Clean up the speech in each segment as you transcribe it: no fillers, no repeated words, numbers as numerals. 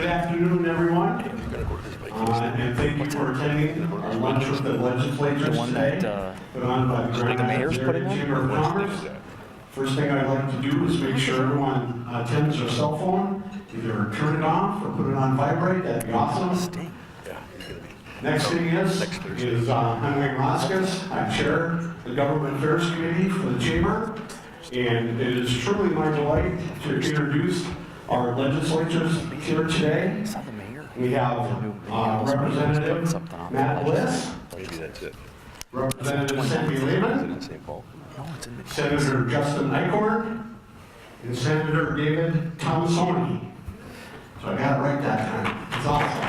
Good afternoon, everyone, and thank you for attending our lunch with the legislators today, put on by the Grand Rapids Chamber of Commerce. First thing I'd like to do is make sure everyone attends their cell phone, either turn it off or put it on vibrate. That'd be awesome. Next thing is I'm Wayne Roskus. I chair the Government Affairs Committee for the Chamber, and it is truly my delight to introduce our legislators here today. We have Representative Matt Bliss, Representative Sandy Layman, Senator Justin Eichorn, and Senator David Tomassoni. So I got it right that time. It's awesome.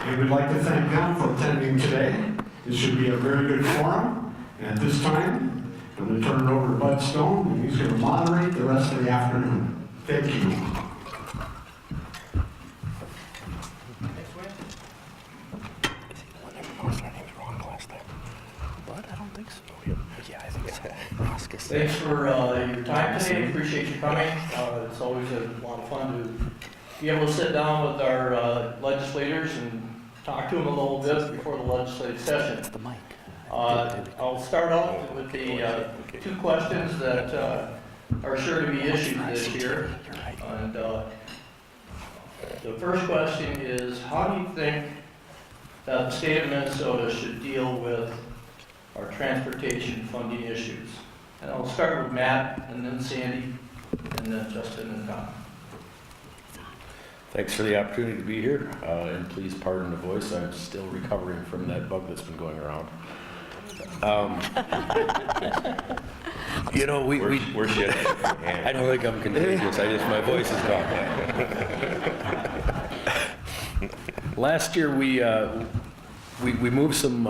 And we'd like to thank them for attending today. This should be a very good forum. And at this time, I'm going to turn it over to Bud Stone, and he's going to moderate the rest of the afternoon. Thank you. Thanks for your time today. Appreciate you coming. It's always a lot of fun to be able to sit down with our legislators and talk to them a little bit before the legislative session. I'll start off with the two questions that are sure to be issued this year. And the first question is, how do you think that the state of Minnesota should deal with our transportation funding issues? And I'll start with Matt, and then Sandy, and then Justin and Tom. Thanks for the opportunity to be here, and please pardon the voice. I'm still recovering from that bug that's been going around. You know, we're shit. I don't think I'm contagious. My voice is gone. Last year we moved some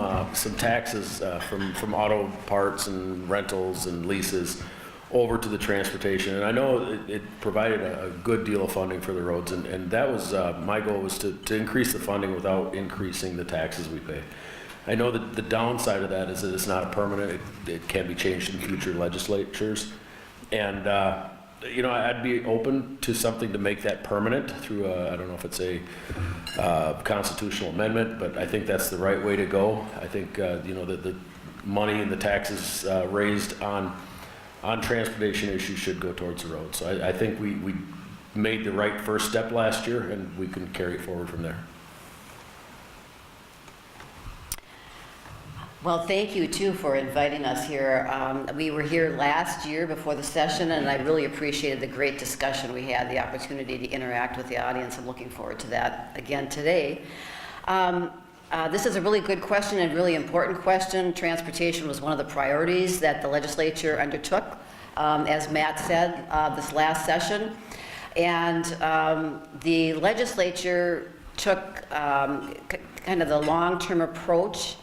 taxes from auto parts and rentals and leases over to the transportation, and I know it provided a good deal of funding for the roads, and that was my goal was to increase the funding without increasing the taxes we pay. I know that the downside of that is that it's not permanent. It can be changed in future legislatures, and you know, I'd be open to something to make that permanent through I don't know if it's a constitutional amendment, but I think that's the right way to go. I think you know, that the money and the taxes raised on transportation issues should go towards the road. So I think we made the right first step last year, and we can carry it forward from there. Well, thank you too for inviting us here. We were here last year before the session, and I really appreciated the great discussion we had, the opportunity to interact with the audience. I'm looking forward to that again today. This is a really good question and really important question. Transportation was one of the priorities that the legislature undertook, as Matt said, this last session. And the legislature took kind of the long-term approach,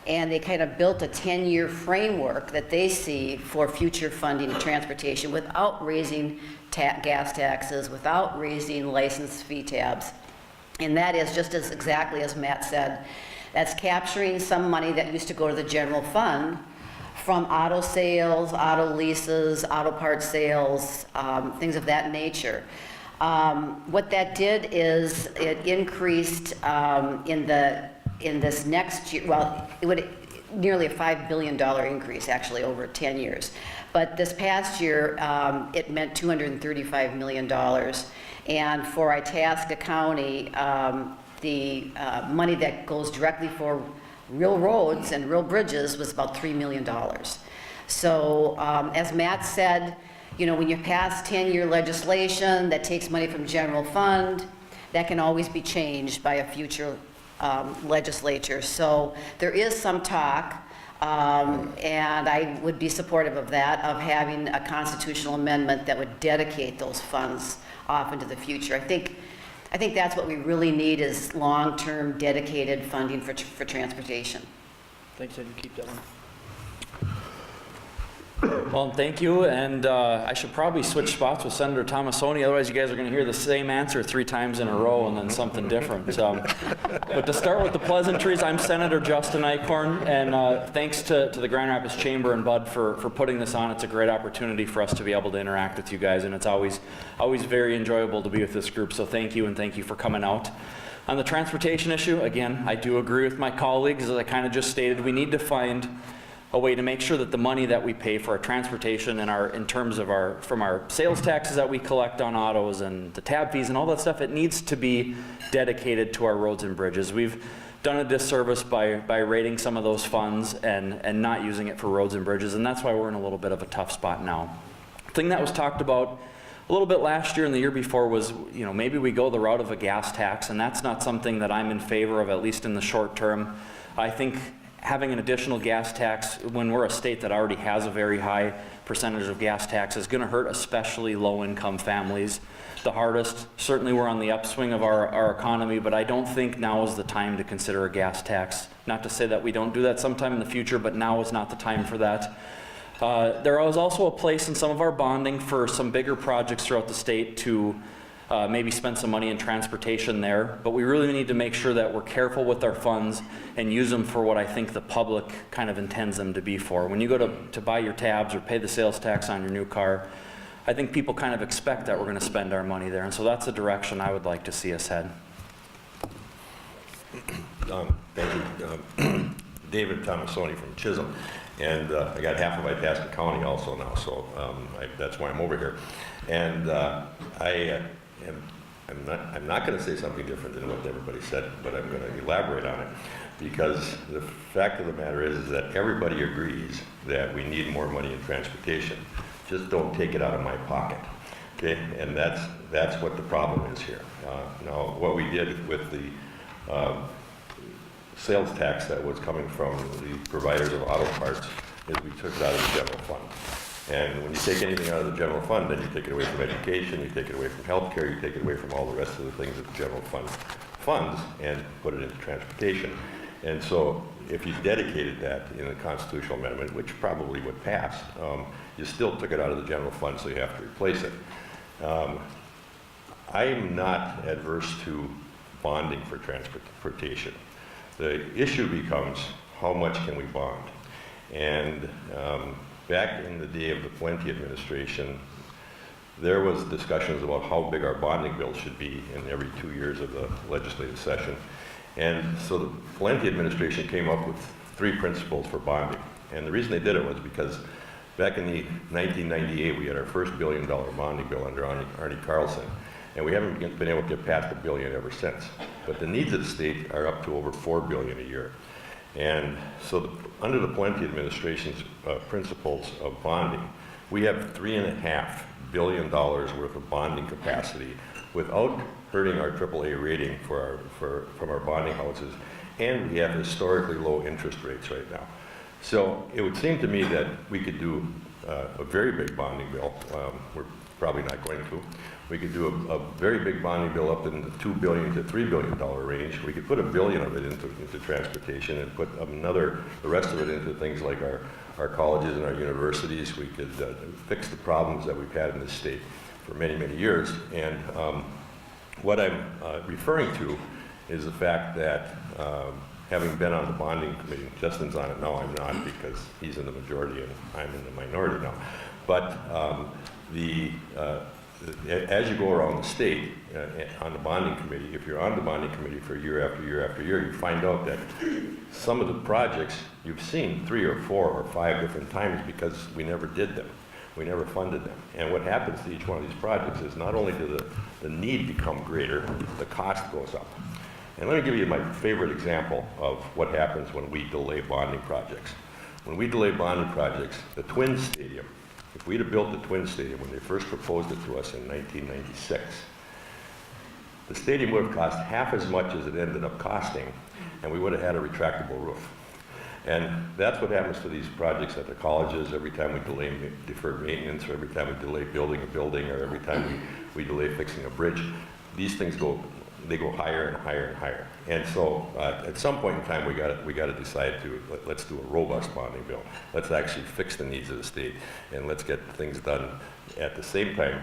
and they kind of built a 10-year framework that they see for future funding of transportation without raising gas taxes, without raising license fee tabs. And that is just as exactly as Matt said. That's capturing some money that used to go to the general fund from auto sales, auto leases, auto parts sales, things of that nature. What that did is it increased in this next year, well, it would nearly a $5 billion increase actually over 10 years. But this past year, it meant $235 million. And for Itasca County, the money that goes directly for real roads and real bridges was about $3 million. So as Matt said, you know, when you pass 10-year legislation that takes money from general fund, that can always be changed by a future legislature. So there is some talk, and I would be supportive of that, of having a constitutional amendment that would dedicate those funds off into the future. I think that's what we really need, is long-term dedicated funding for transportation. Thanks, and keep that one. Well, thank you, and I should probably switch spots with Senator Tomassoni, otherwise you guys are going to hear the same answer 3 times in a row and then something different. But to start with the pleasantries, I'm Senator Justin Eichorn, and thanks to the Grand Rapids Chamber and Bud for putting this on. It's a great opportunity for us to be able to interact with you guys, and it's always very enjoyable to be with this group, so thank you, and thank you for coming out. On the transportation issue, again, I do agree with my colleagues, as I kind of just stated. We need to find a way to make sure that the money that we pay for our transportation and in terms of from our sales taxes that we collect on autos and the tab fees and all that stuff, it needs to be dedicated to our roads and bridges. We've done a disservice by rating some of those funds and not using it for roads and bridges, and that's why we're in a little bit of a tough spot now. The thing that was talked about a little bit last year and the year before was, maybe we go the route of a gas tax, and that's not something that I'm in favor of, at least in the short term. I think having an additional gas tax when we're a state that already has a very high percentage of gas tax is going to hurt especially low-income families the hardest. Certainly we're on the upswing of our economy, but I don't think now is the time to consider a gas tax. Not to say that we don't do that sometime in the future, but now is not the time for that. There is also a place in some of our bonding for some bigger projects throughout the state to maybe spend some money in transportation there, but we really need to make sure that we're careful with our funds and use them for what I think the public kind of intends them to be for. When you go to buy your tabs or pay the sales tax on your new car, I think people kind of expect that we're going to spend our money there, and so that's the direction I would like to see us head. Thank you. David Tomassoni from Chisholm, and I got half of Itasca County also now, so that's why I'm over here. And I'm not going to say something different than what everybody said, but I'm going to elaborate on it, because the fact of the matter is that everybody agrees that we need more money in transportation. Just don't take it out of my pocket, okay? And that's what the problem is here. Now, what we did with the sales tax that was coming from the providers of auto parts is we took it out of the general fund. And when you take anything out of the general fund, then you take it away from education, you take it away from healthcare, you take it away from all the rest of the things that the general fund funds and put it into transportation. And so if you dedicated that in a constitutional amendment, which probably would pass, you still took it out of the general fund, so you have to replace it. I'm not adverse to bonding for transportation. The issue becomes, how much can we bond? And back in the day of the Plenty administration, there was discussions about how big our bonding bill should be in every 2 years of the legislative session. And so the Plenty administration came up with 3 principles for bonding. And the reason they did it was because back in 1998, we had our first $1 billion bonding bill under Arnie Carlson. And we haven't been able to get past $1 billion ever since. But the needs of the state are up to over $4 billion a year. And so under the Plenty administration's principles of bonding, we have $3.5 billion worth of bonding capacity without hurting our AAA rating from our bonding houses, and we have historically low interest rates right now. So it would seem to me that we could do a very big bonding bill. We're probably not going to. We could do a very big bonding bill up in the $2 billion to $3 billion range. We could put $1 billion of it into transportation and put the rest of it into things like our colleges and our universities. We could fix the problems that we've had in this state for many, many years. And what I'm referring to is the fact that having been on the bonding committee, Justin's on it now, I'm not, because he's in the majority and I'm in the minority now. But as you go around the state on the bonding committee, if you're on the bonding committee for year after year after year, you find out that some of the projects you've seen 3 or 4 or 5 different times because we never did them. We never funded them. And what happens to each one of these projects is not only does the need become greater, the cost goes up. And let me give you my favorite example of what happens when we delay bonding projects. When we delay bonding projects, the Twins Stadium, if we'd have built the Twins Stadium when they first proposed it to us in 1996, the stadium would have cost half as much as it ended up costing, and we would have had a retractable roof. And that's what happens to these projects at the colleges every time we delay deferred maintenance, or every time we delay building a building, or every time we delay fixing a bridge. These things go they go higher and higher and higher. And so at some point in time, we got to decide to let's do a robust bonding bill. Let's actually fix the needs of the state, and let's get things done at the same time.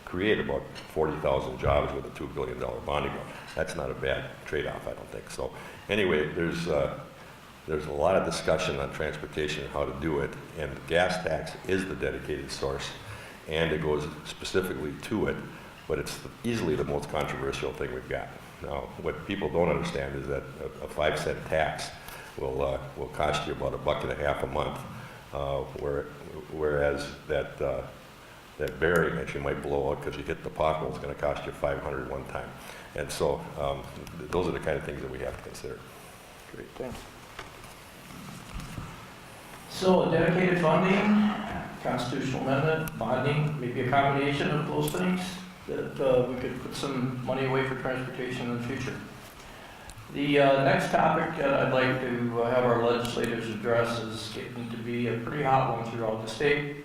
Create about 40,000 jobs with a $2 billion bonding bill. That's not a bad trade-off, I don't think. So anyway, there's a lot of discussion on transportation and how to do it, and the gas tax is the dedicated source, and it goes specifically to it, but it's easily the most controversial thing we've got. Now, what people don't understand is that a 5-cent tax will cost you about $1.50 a month, whereas that bearing that you might blow out because you hit the pothole is going to cost you $500 one time. And so those are the kind of things that we have to consider. Great, thanks. So dedicated funding, constitutional amendment, bonding, maybe a combination of those things, that we could put some money away for transportation in the future. The next topic that I'd like to have our legislators address is getting to be a pretty hot one throughout the state.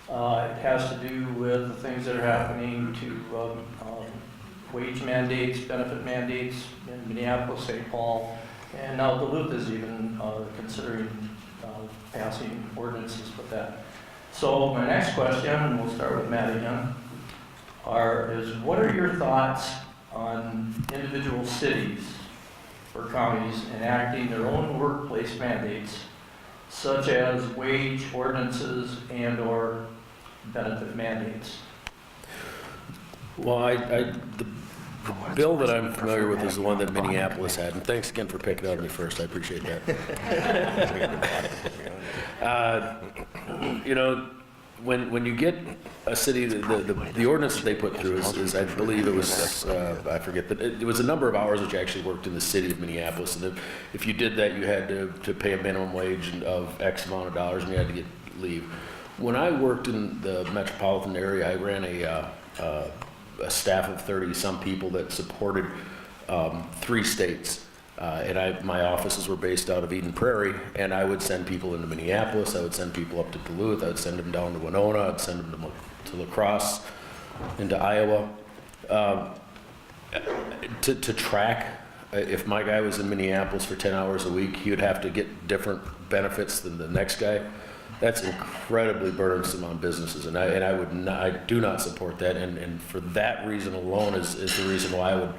It has to do with the things that are happening to wage mandates, benefit mandates in Minneapolis, St. Paul, and now Duluth is even considering passing ordinances with that. So my next question, and we'll start with Matt again, is what are your thoughts on individual cities or counties enacting their own workplace mandates, such as wage ordinances and/or benefit mandates? Well, the bill that I'm familiar with is the one that Minneapolis had, and thanks again for picking on me first. I appreciate that. You know, when you get a city, the ordinance that they put through is I believe it was, I forget, but it was a number of hours which actually worked in the city of Minneapolis. And if you did that, you had to pay a minimum wage of X amount of dollars, and you had to get leave. When I worked in the metropolitan area, I ran a staff of 30-some people that supported 3 states. And my offices were based out of Eden Prairie, and I would send people into Minneapolis, I would send people up to Duluth, I would send them down to Winona, I'd send them to La Crosse, into Iowa. To track, if my guy was in Minneapolis for 10 hours a week, he would have to get different benefits than the next guy. That's incredibly burdensome on businesses, and I do not support that, and for that reason alone is the reason why I would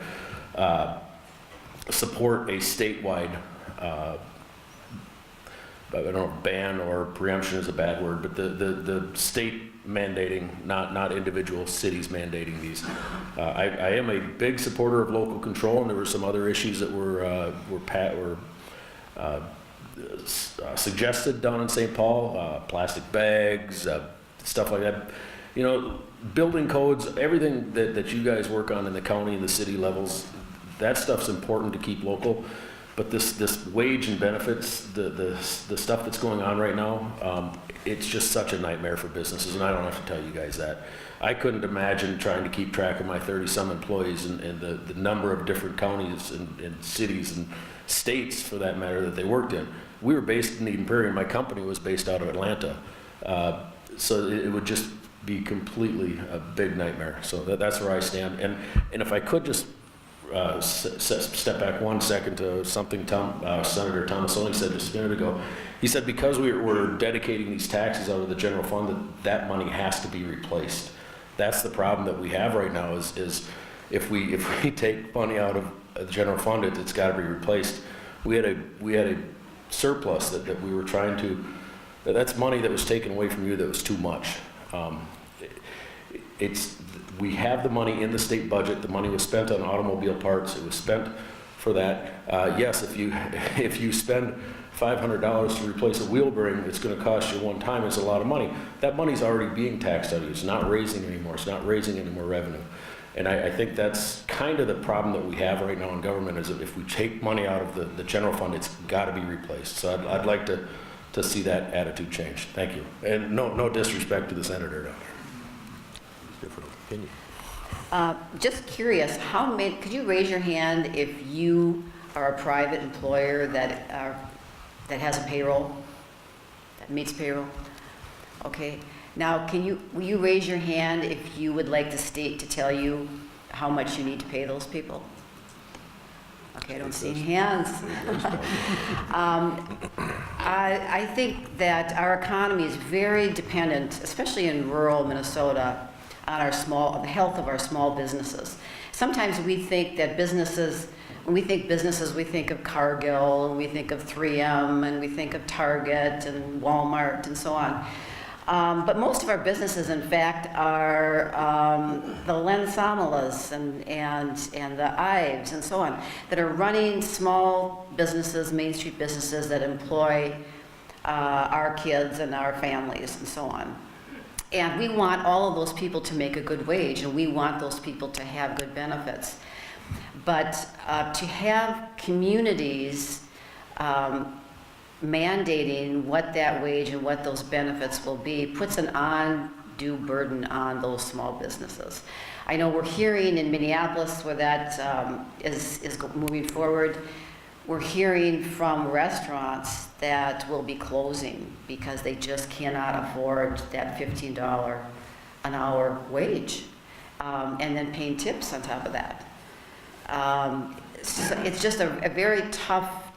support a statewide, I don't know if ban or preemption is a bad word, but the state mandating, not individual cities mandating these. I am a big supporter of local control, and there were some other issues that were suggested down in St. Paul, plastic bags, stuff like that. You know, building codes, everything that you guys work on in the county and the city levels, that stuff's important to keep local. But this wage and benefits, the stuff that's going on right now, it's just such a nightmare for businesses, and I don't have to tell you guys that. I couldn't imagine trying to keep track of my 30-some employees and the number of different counties and cities and states, for that matter, that they worked in. We were based in Eden Prairie, and my company was based out of Atlanta. So it would just be completely a big nightmare. So that's where I stand. And if I could just step back 1 second to something Senator Tomassoni said just a minute ago. He said because we're dedicating these taxes out of the general fund, that money has to be replaced. That's the problem that we have right now is if we take money out of the general fund, it's got to be replaced. We had a surplus that we were trying to. That's money that was taken away from you that was too much. We have the money in the state budget. The money was spent on automobile parts. It was spent for that. Yes, if you spend $500 to replace a wheel bearing, it's going to cost you one time. It's a lot of money. That money's already being taxed out of you. It's not raising anymore. It's not raising any more revenue. And I think that's kind of the problem that we have right now in government is that if we take money out of the general fund, it's got to be replaced. So I'd like to see that attitude change. Thank you. And no disrespect to the senator down there. Different opinion. Just curious, could you raise your hand if you are a private employer that has a payroll, that meets payroll? Okay. Now, will you raise your hand if you would like the state to tell you how much you need to pay those people? Okay, I don't see any hands. I think that our economy is very dependent, especially in rural Minnesota, on the health of our small businesses. Sometimes we think that businesses, when we think businesses, we think of Cargill, and we think of 3M, and we think of Target and Walmart and so on. But most of our businesses, in fact, are the Lensamalas and the Ives and so on, that are running small businesses, Main Street businesses that employ our kids and our families and so on. And we want all of those people to make a good wage, and we want those people to have good benefits. But to have communities mandating what that wage and what those benefits will be puts an undue burden on those small businesses. I know we're hearing in Minneapolis where that is moving forward, we're hearing from restaurants that will be closing because they just cannot afford that $15 an hour wage, and then paying tips on top of that. So it's just a very tough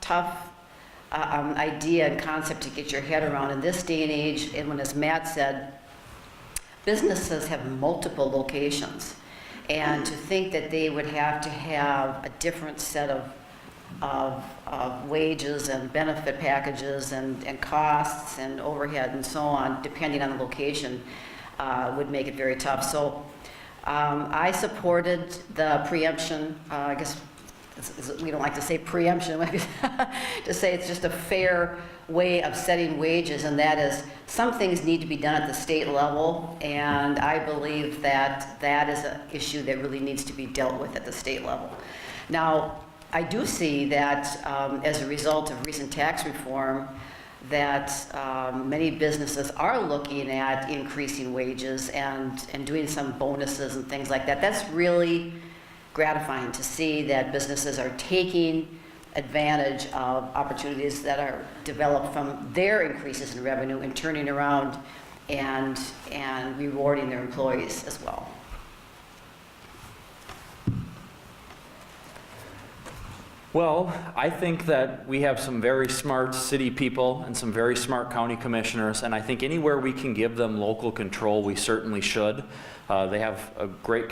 idea and concept to get your head around in this day and age. And when, as Matt said, businesses have multiple locations, and to think that they would have to have a different set of wages and benefit packages and costs and overhead and so on, depending on the location, would make it very tough. So I supported the preemption. I guess we don't like to say preemption, to say it's just a fair way of setting wages, and that is some things need to be done at the state level, and I believe that that is an issue that really needs to be dealt with at the state level. Now, I do see that as a result of recent tax reform, that many businesses are looking at increasing wages and doing some bonuses and things like that. That's really gratifying to see that businesses are taking advantage of opportunities that are developed from their increases in revenue and turning around and rewarding their employees as well. Well, I think that we have some very smart city people and some very smart county commissioners, and I think anywhere we can give them local control, we certainly should. They have a great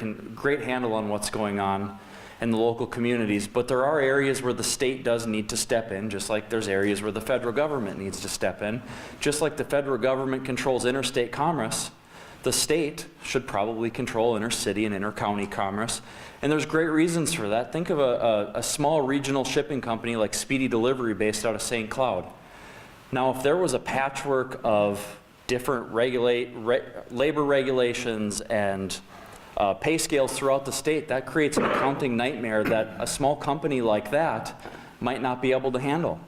handle on what's going on in the local communities, but there are areas where the state does need to step in, just like there's areas where the federal government needs to step in. Just like the federal government controls interstate commerce, the state should probably control intercity and intercounty commerce. And there's great reasons for that. Think of a small regional shipping company like Speedy Delivery based out of St. Cloud. Now, if there was a patchwork of different labor regulations and pay scales throughout the state, that creates an accounting nightmare that a small company like that might not be able to handle.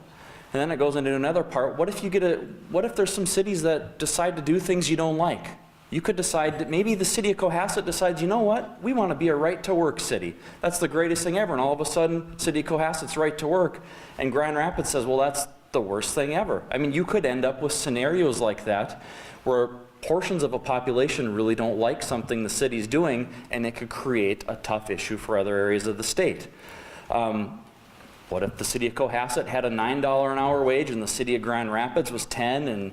And then it goes into another part. What if there's some cities that decide to do things you don't like? You could decide that maybe the city of Cohasset decides, you know what, we want to be a right-to-work city. That's the greatest thing ever. And all of a sudden, city of Cohasset's right-to-work. And Grand Rapids says, well, that's the worst thing ever. I mean, you could end up with scenarios like that where portions of a population really don't like something the city's doing, and it could create a tough issue for other areas of the state. What if the city of Cohasset had a $9 an hour wage and the city of Grand Rapids was 10 and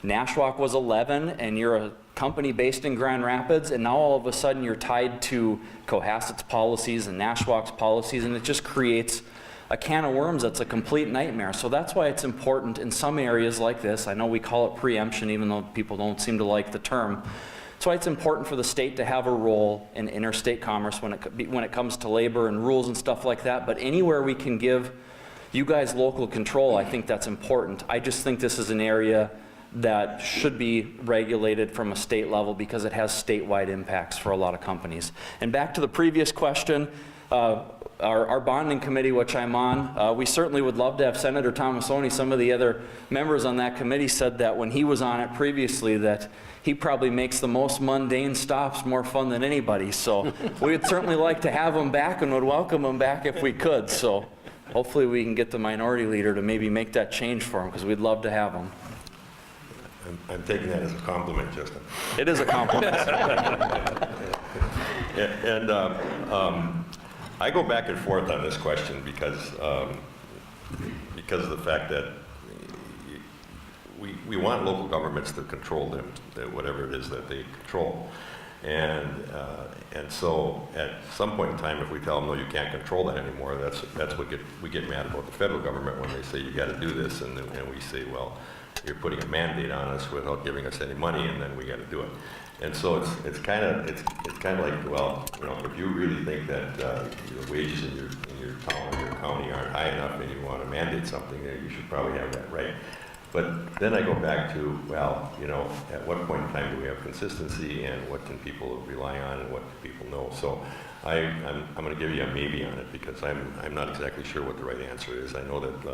Nashwauk was 11, and you're a company based in Grand Rapids, and now all of a sudden you're tied to Cohasset's policies and Nashwauk's policies, and it just creates a can of worms that's a complete nightmare. So that's why it's important in some areas like this. I know we call it preemption, even though people don't seem to like the term. That's why it's important for the state to have a role in interstate commerce when it comes to labor and rules and stuff like that. But anywhere we can give you guys local control, I think that's important. I just think this is an area that should be regulated from a state level because it has statewide impacts for a lot of companies. And back to the previous question, our bonding committee, which I'm on, we certainly would love to have Senator Tomassoni. Some of the other members on that committee said that when he was on it previously that he probably makes the most mundane stops more fun than anybody. So we would certainly like to have him back and would welcome him back if we could. So hopefully we can get the minority leader to maybe make that change for him because we'd love to have him. I'm taking that as a compliment, Justin. It is a compliment. I go back and forth on this question because of the fact that we want local governments to control them, whatever it is that they control. And so at some point in time, if we tell them, no, you can't control that anymore, that's what we get mad about the federal government when they say you got to do this, and we say, well, you're putting a mandate on us without giving us any money, and then we got to do it. And so it's kind of like, well, you know, if you really think that your wages in your town or your county aren't high enough, and you want to mandate something there, you should probably have that right. But then I go back to, well, you know, at what point in time do we have consistency, and what can people rely on, and what do people know? So I'm going to give you a maybe on it, because I'm not exactly sure what the right answer is. I know that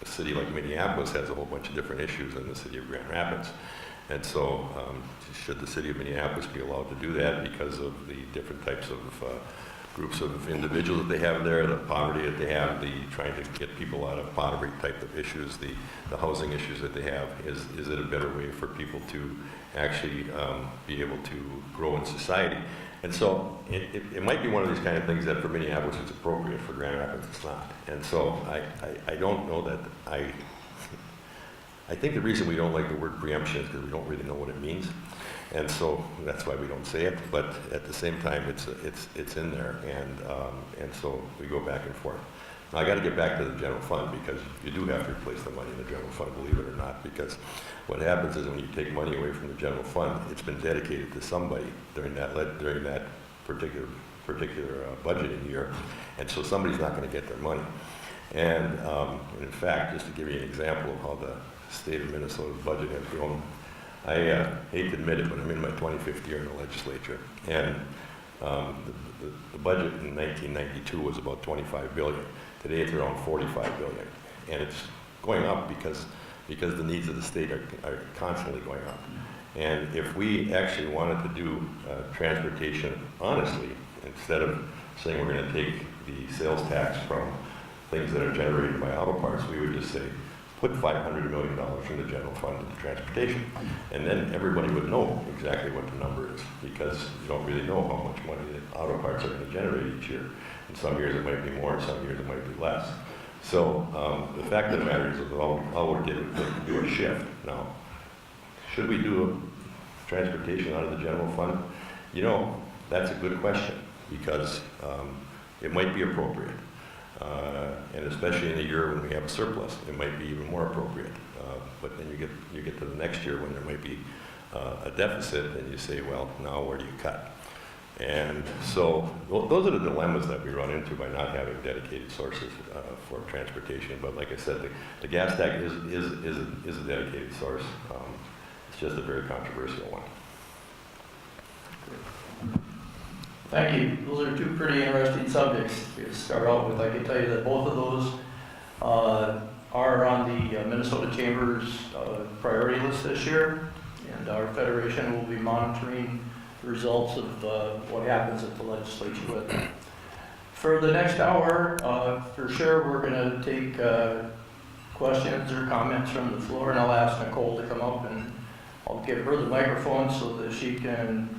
a city like Minneapolis has a whole bunch of different issues than the city of Grand Rapids. And so should the city of Minneapolis be allowed to do that because of the different types of groups of individuals that they have there, the poverty that they have, the trying to get people out of poverty type of issues, the housing issues that they have? Is it a better way for people to actually be able to grow in society? And so it might be one of these kind of things that for Minneapolis it's appropriate, for Grand Rapids it's not. And so I don't know that I think the reason we don't like the word preemption is because we don't really know what it means. And so that's why we don't say it, but at the same time, it's in there, and so we go back and forth. Now I got to get back to the general fund, because you do have to replace the money in the general fund, believe it or not, because what happens is when you take money away from the general fund, it's been dedicated to somebody during that particular budgeting year, and so somebody's not going to get their money. And in fact, just to give you an example of how the state of Minnesota's budget has grown, I hate to admit it, but I'm in my 25th year in the legislature, and the budget in 1992 was about $25 billion. Today it's around $45 billion, and it's going up because the needs of the state are constantly going up. And if we actually wanted to do transportation honestly, instead of saying we're going to take the sales tax from things that are generated by auto parts, we would just say, put $500 million from the general fund into transportation. And then everybody would know exactly what the number is, because you don't really know how much money the auto parts are going to generate each year. In some years it might be more, in some years it might be less. So the fact of the matter is, all we did was do a shift. Now, should we do transportation out of the general fund? You know, that's a good question, because it might be appropriate. And especially in a year when we have a surplus, it might be even more appropriate. But then you get to the next year when there might be a deficit, and you say, well, now where do you cut? And so those are the dilemmas that we run into by not having dedicated sources for transportation. But like I said, the gas tax is a dedicated source. It's just a very controversial one. Thank you. Those are two pretty interesting subjects to start out with. I can tell you that both of those are on the Minnesota Chamber's priority list this year, and our federation will be monitoring the results of what happens at the legislature with them. For the next hour, for sure, we're going to take questions or comments from the floor, and I'll ask Nicole to come up, and I'll give her the microphone so that she can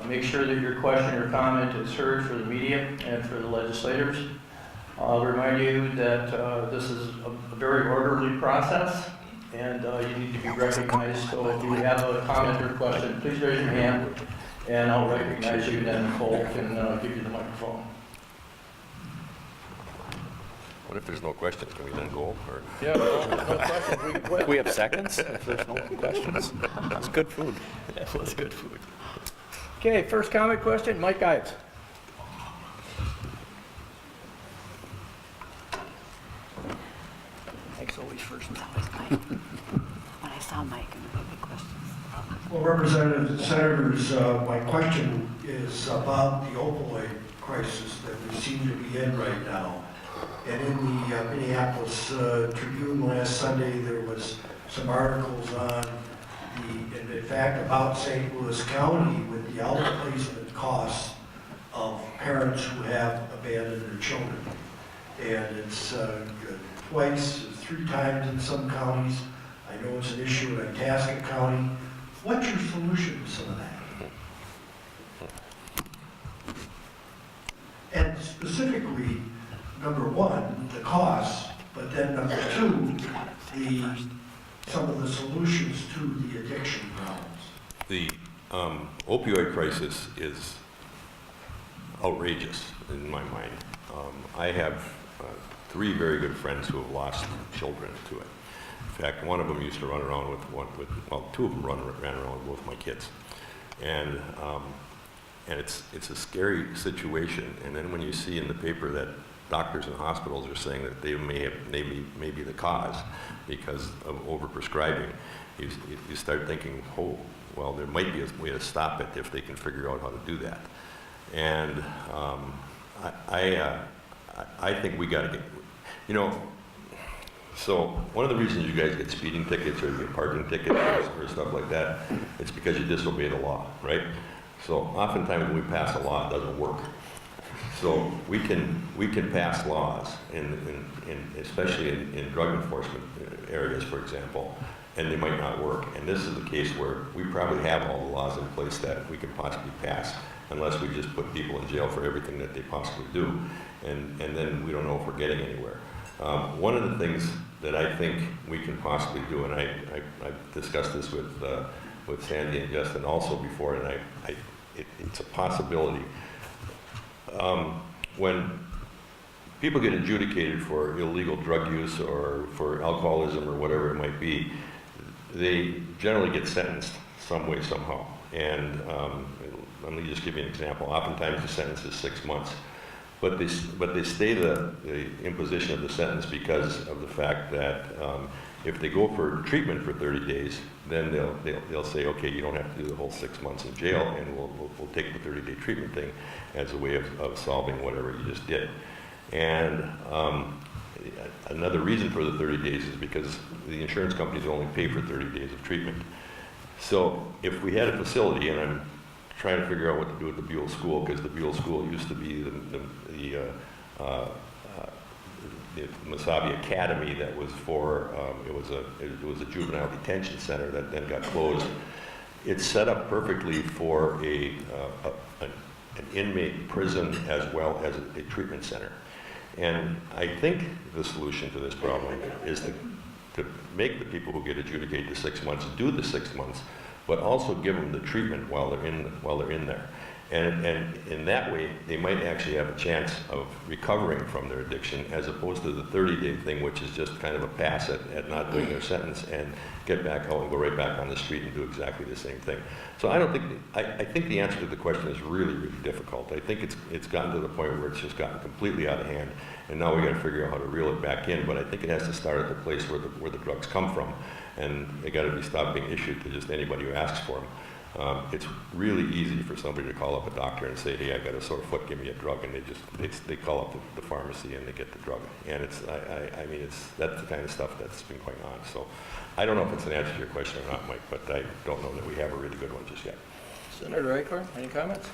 make sure that your question or comment is heard for the media and for the legislators. I'll remind you that this is a very orderly process, and you need to be recognized. So if you have a comment or question, please raise your hand, and I'll recognize you, and then Nicole can give you the microphone. What if there's no questions? Can we then go? Or? Yeah, no questions. We have seconds if there's no questions. That's good food. That was good food. Okay, first comment question, Mike Giles. Mike's always first. When I saw Mike, and there were questions. Well, Representatives and Senators, my question is about the opioid crisis that we seem to be in right now. And in the Minneapolis Tribune last Sunday, there was some articles on in fact, about St. Louis County with the outplacement costs of parents who have abandoned their children. And it's twice, 3 times in some counties. I know it's an issue in Itasca County. What's your solution to some of that? And specifically, number one, the cost, but then number two, some of the solutions to the addiction problems. The opioid crisis is outrageous in my mind. I have 3 very good friends who have lost children to it. In fact, one of them used to run around well, 2 of them ran around with both my kids. And it's a scary situation. And then when you see in the paper that doctors and hospitals are saying that they may be the cause because of overprescribing, you start thinking, oh, well, there might be a way to stop it if they can figure out how to do that. And I think we got to get, you know, so one of the reasons you guys get speeding tickets or you get parking tickets or stuff like that, it's because you disobey the law, right? So oftentimes when we pass a law, it doesn't work. So we can pass laws, especially in drug enforcement areas, for example, and they might not work. And this is the case where we probably have all the laws in place that we can possibly pass, unless we just put people in jail for everything that they possibly do, and then we don't know if we're getting anywhere. One of the things that I think we can possibly do, and I've discussed this with Sandy and Justin also before, and it's a possibility. When people get adjudicated for illegal drug use or for alcoholism or whatever it might be, they generally get sentenced some way, somehow. And let me just give you an example. Oftentimes the sentence is 6 months. But they stay the imposition of the sentence because of the fact that if they go for treatment for 30 days, then they'll say, okay, you don't have to do the whole 6 months in jail, and we'll take the 30-day treatment thing as a way of solving whatever you just did. And another reason for the 30 days is because the insurance companies only pay for 30 days of treatment. So if we had a facility, and I'm trying to figure out what to do with the Buell School, because the Buell School used to be the Mesabi Academy that was for, it was a juvenile detention center that then got closed. It's set up perfectly for an inmate prison as well as a treatment center. And I think the solution to this problem is to make the people who get adjudicated to 6 months do the 6 months, but also give them the treatment while they're in there. And in that way, they might actually have a chance of recovering from their addiction, as opposed to the 30-day thing, which is just kind of a pass at not doing their sentence and get back home and go right back on the street and do exactly the same thing. So I think the answer to the question is really, really difficult. I think it's gotten to the point where it's just gotten completely out of hand, and now we got to figure out how to reel it back in. But I think it has to start at the place where the drugs come from, and they got to be stopped being issued to just anybody who asks for them. It's really easy for somebody to call up a doctor and say, hey, I got a sore foot, give me a drug, and they call up the pharmacy and they get the drug. And I mean, that's the kind of stuff that's been going on. So I don't know if it's an answer to your question or not, Mike, but I don't know that we have a really good one just yet. Senator Eichorn, any comments?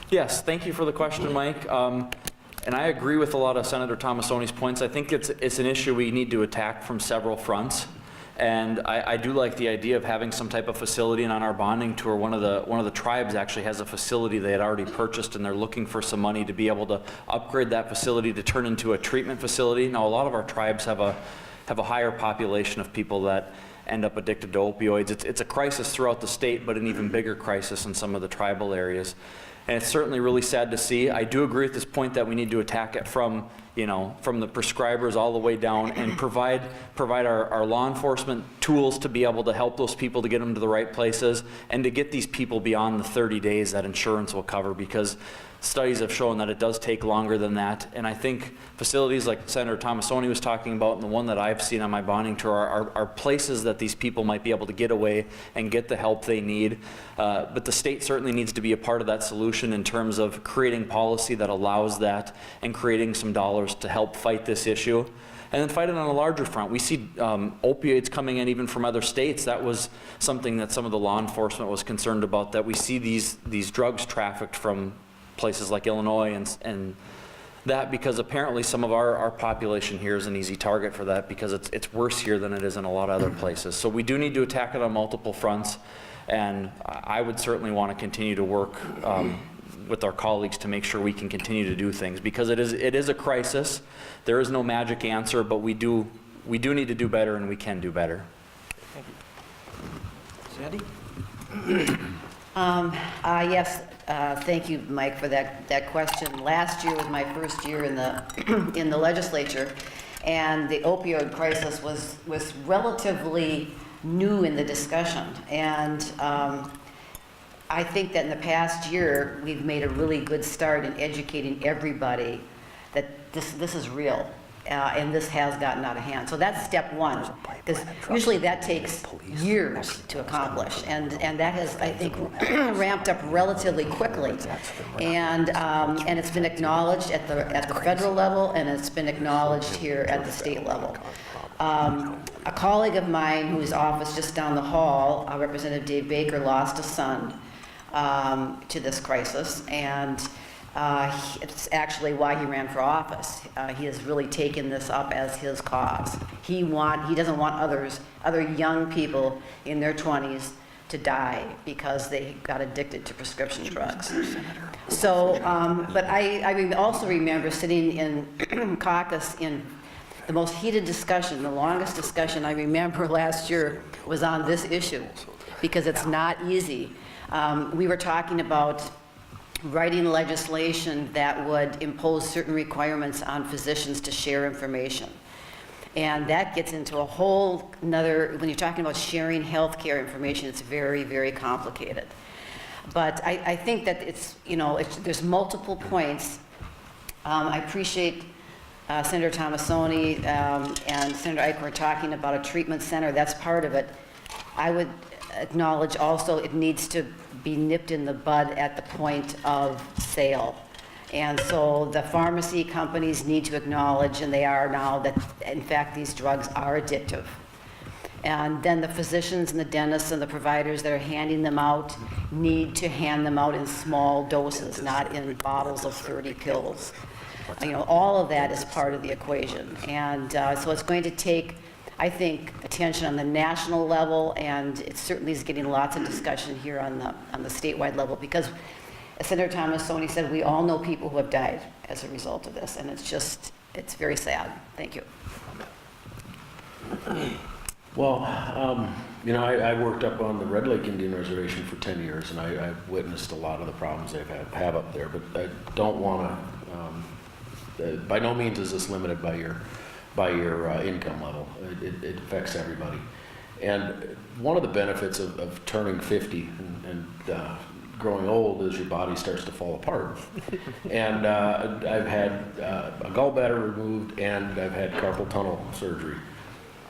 Yes, thank you for the question, Mike. And I agree with a lot of Senator Tomassoni's points. I think it's an issue we need to attack from several fronts. And I do like the idea of having some type of facility. And on our bonding tour, one of the tribes actually has a facility they had already purchased, and they're looking for some money to be able to upgrade that facility to turn into a treatment facility. Now, a lot of our tribes have a higher population of people that end up addicted to opioids. It's a crisis throughout the state, but an even bigger crisis in some of the tribal areas. And it's certainly really sad to see. I do agree with this point that we need to attack it from the prescribers all the way down, and provide our law enforcement tools to be able to help those people to get them to the right places, and to get these people beyond the 30 days that insurance will cover, because studies have shown that it does take longer than that. And I think facilities like Senator Tomassoni was talking about, and the one that I've seen on my bonding tour, are places that these people might be able to get away and get the help they need. But the state certainly needs to be a part of that solution in terms of creating policy that allows that, and creating some dollars to help fight this issue. And then fight it on a larger front. We see opioids coming in even from other states. That was something that some of the law enforcement was concerned about, that we see these drugs trafficked from places like Illinois and that, because apparently some of our population here is an easy target for that, because it's worse here than it is in a lot of other places. So we do need to attack it on multiple fronts, and I would certainly want to continue to work with our colleagues to make sure we can continue to do things, because it is a crisis. There is no magic answer, but we do need to do better, and we can do better. Sandy? Yes, thank you, Mike, for that question. Last year was my first year in the in the legislature, and the opioid crisis was relatively new in the discussion. And I think that in the past year, we've made a really good start in educating everybody that this is real. And this has gotten out of hand. So that's step one, because usually that takes years to accomplish, and that has, I think, ramped up relatively quickly, and it's been acknowledged at the federal level, and it's been acknowledged here at the state level. A colleague of mine whose office just down the hall, Representative Dave Baker, lost a son to this crisis, and it's actually why he ran for office. He has really taken this up as his cause. He doesn't want other young people in their 20s to die because they got addicted to prescription drugs. So, but I also remember sitting in caucus in the most heated discussion, the longest discussion I remember last year was on this issue, because it's not easy. We were talking about writing legislation that would impose certain requirements on physicians to share information. And that gets into a whole nother, when you're talking about sharing healthcare information, it's very, very complicated. But I think that there's multiple points. I appreciate Senator Tomassoni and Senator Eichorn talking about a treatment center. That's part of it. I would acknowledge also it needs to be nipped in the bud at the point of sale. And so the pharmacy companies need to acknowledge, and they are now, that in fact these drugs are addictive. And then the physicians and the dentists and the providers that are handing them out need to hand them out in small doses, not in bottles of 30 pills. All of that is part of the equation. And so it's going to take, I think, attention on the national level, and it certainly is getting lots of discussion here on the statewide level, because as Senator Tomassoni said, we all know people who have died as a result of this, and it's very sad. Thank you. Well, I worked up on the Red Lake Indian Reservation for 10 years, and I've witnessed a lot of the problems they have up there, but I don't want to, by no means is this limited by your income level. It affects everybody. And one of the benefits of turning 50 and growing old is your body starts to fall apart. And I've had a gallbladder removed, and I've had carpal tunnel surgery.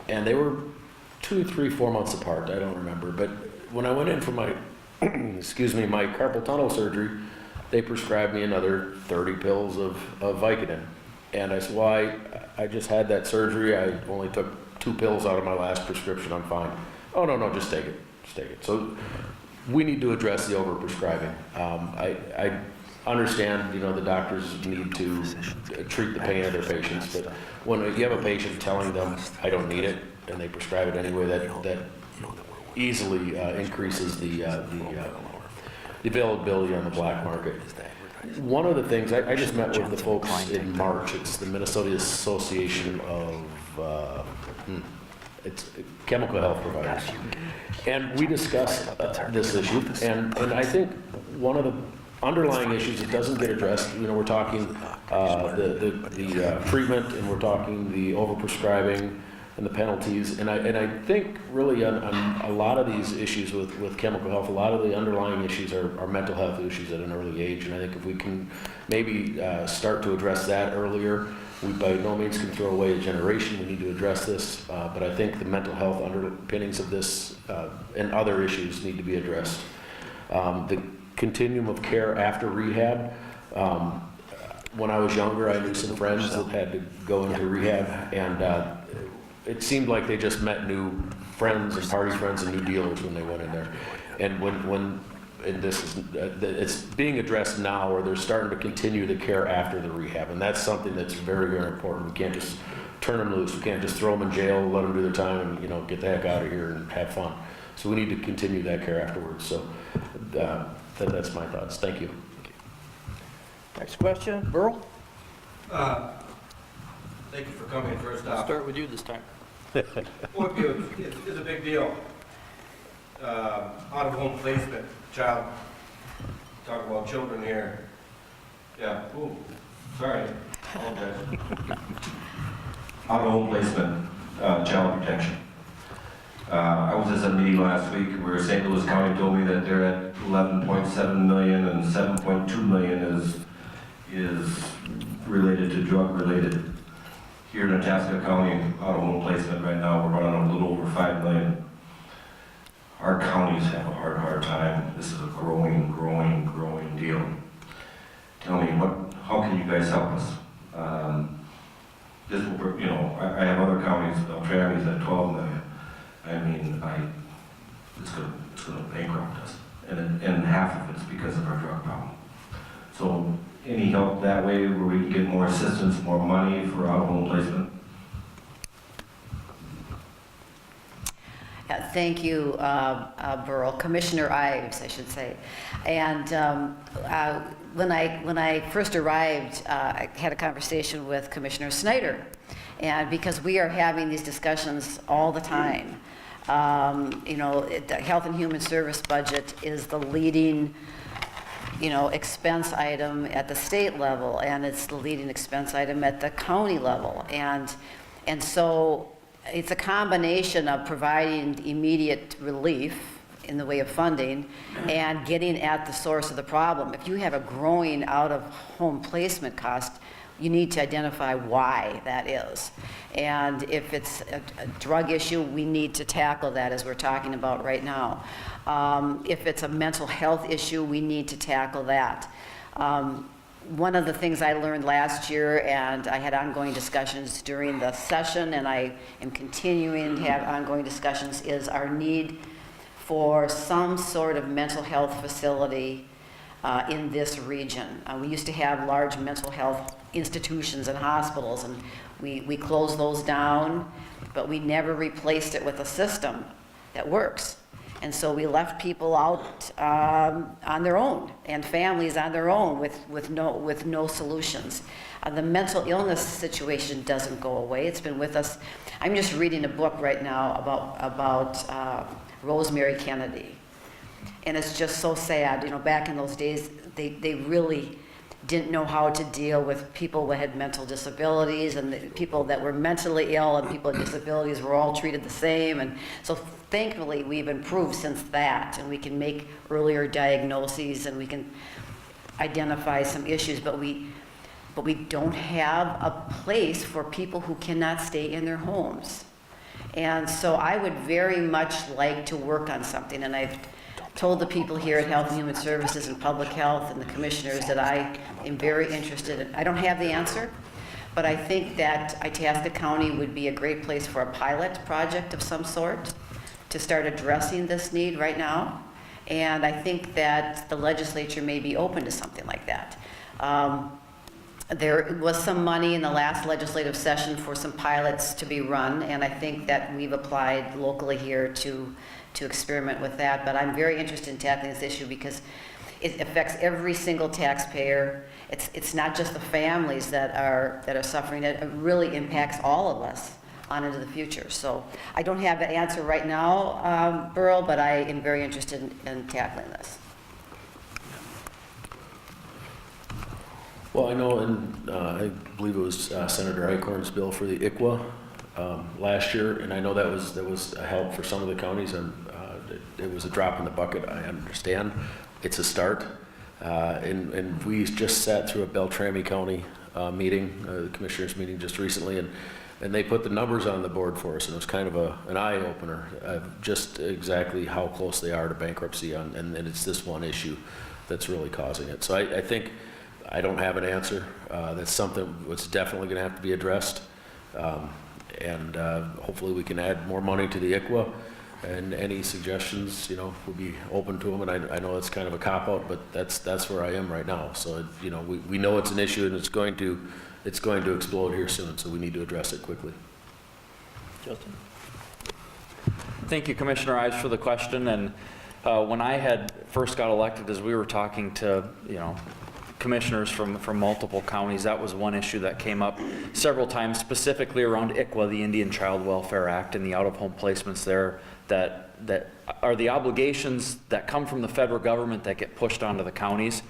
And they were 2, 3, 4 months apart, I don't remember. But when I went in for my, my carpal tunnel surgery, they prescribed me another 30 pills of Vicodin. And I said, well, I just had that surgery. I only took 2 pills out of my last prescription. I'm fine. Oh, no, just take it. Just take it. So we need to address the overprescribing. I understand, the doctors need to treat the pain of their patients, but when you have a patient telling them, I don't need it, and they prescribe it anyway, that easily increases the availability on the black market. One of the things, I just met with the folks in March. It's the Minnesota Association of it's chemical health providers. And we discussed this issue, and I think one of the underlying issues that doesn't get addressed, we're talking the treatment, and we're talking the overprescribing and the penalties, and I think really on a lot of these issues with chemical health, a lot of the underlying issues are mental health issues at an early age, and I think if we can maybe start to address that earlier, we by no means can throw away a generation. We need to address this, but I think the mental health underpinnings of this and other issues need to be addressed. The continuum of care after rehab. When I was younger, I knew some friends that had to go into rehab, and it seemed like they just met new friends and party friends and new dealers when they went in there. And it's being addressed now, where they're starting to continue the care after the rehab, and that's something that's very, very important. We can't just turn them loose. We can't just throw them in jail, let them do their time, and get the heck out of here and have fun. So we need to continue that care afterwards. So that's my thoughts. Thank you. Next question, Burl? Thank you for coming first I'll off. start with you this time. Opioids is a big deal. Out-of-home placement, child, talk about children here. Yeah, ooh, sorry, apologize. Out-of-home placement, child protection. I was at a meeting last week where St. Louis County told me that they're at 11.7 million and 7.2 million is related to drug-related. Here in Itasca County, out-of-home placement right now, we're running a little over 5 million. Our counties have a hard time. This is a growing deal. Tell me, how can you guys help us? This will, you know, I have other counties, Beltrami's at 12 million. I mean, it's gonna bankrupt us. And half of it's because of our drug problem. So, any help that way where we can get more assistance, more money for out-of-home placement? Thank you, Burl. Commissioner Ives, I should say. And when I first arrived, I had a conversation with Commissioner Snyder. And because we are having these discussions all the time, you know, the Health and Human Service budget is the leading, you know, expense item at the state level, and it's the leading expense item at the county level. And so it's a combination of providing immediate relief in the way of funding and getting at the source of the problem. If you have a growing out-of-home placement cost, you need to identify why that is. And if it's a drug issue, we need to tackle that as we're talking about right now. If it's a mental health issue, we need to tackle that. One of the things I learned last year, and I had ongoing discussions during the session, and I am continuing to have ongoing discussions, is our need for some sort of mental health facility in this region. We used to have large mental health institutions and hospitals, and we closed those down, but we never replaced it with a system that works. And so we left people out on their own, and families on their own with no solutions. The mental illness situation doesn't go away. It's been with us. I'm just reading a book right now about Rosemary Kennedy, and it's just so sad. You know, back in those days, they really didn't know how to deal with people who had mental disabilities, and the people that were mentally ill and people with disabilities were all treated the same. And so thankfully we've improved since that, and we can make earlier diagnoses and we can identify some issues, but we don't have a place for people who cannot stay in their homes. And so I would very much like to work on something, and I've told the people here at Health and Human Services and Public Health and the commissioners that I am very interested in. I don't have the answer, but I think that Itasca County would be a great place for a pilot project of some sort to start addressing this need right now. And I think that the legislature may be open to something like that. There was some money in the last legislative session for some pilots to be run, and I think that we've applied locally here to experiment with that. But I'm very interested in tackling this issue because it affects every single taxpayer. It's not just the families that are suffering. It really impacts all of us on into the future. So I don't have the answer right now, Burl, but I am very interested in tackling this. Well, I know, and I believe it was Senator Eichorn's bill for the ICWA last year, and I know that was a help for some of the counties, and it was a drop in the bucket. I understand it's a start, and we just sat through a Beltrami County meeting, the commissioners meeting just recently, and they put the numbers on the board for us, and it was kind of an eye opener of just exactly how close they are to bankruptcy, and it's this one issue that's really causing it. So I think. I don't have an answer. That's something that's definitely going to have to be addressed. And hopefully we can add more money to the ICWA, and any suggestions, you know, we'll be open to them. And I know it's kind of a cop-out, but that's where I am right now. So, you know, we know it's an issue, and it's going to explode here soon, so we need to address it quickly. Justin? Thank you, Commissioner Ives, for the question. And when I had first got elected, as we were talking to, you know, commissioners from multiple counties. That was one issue that came up several times, specifically around ICWA, the Indian Child Welfare Act, and the out-of-home placements there that are the obligations that come from the federal government that get pushed onto the counties.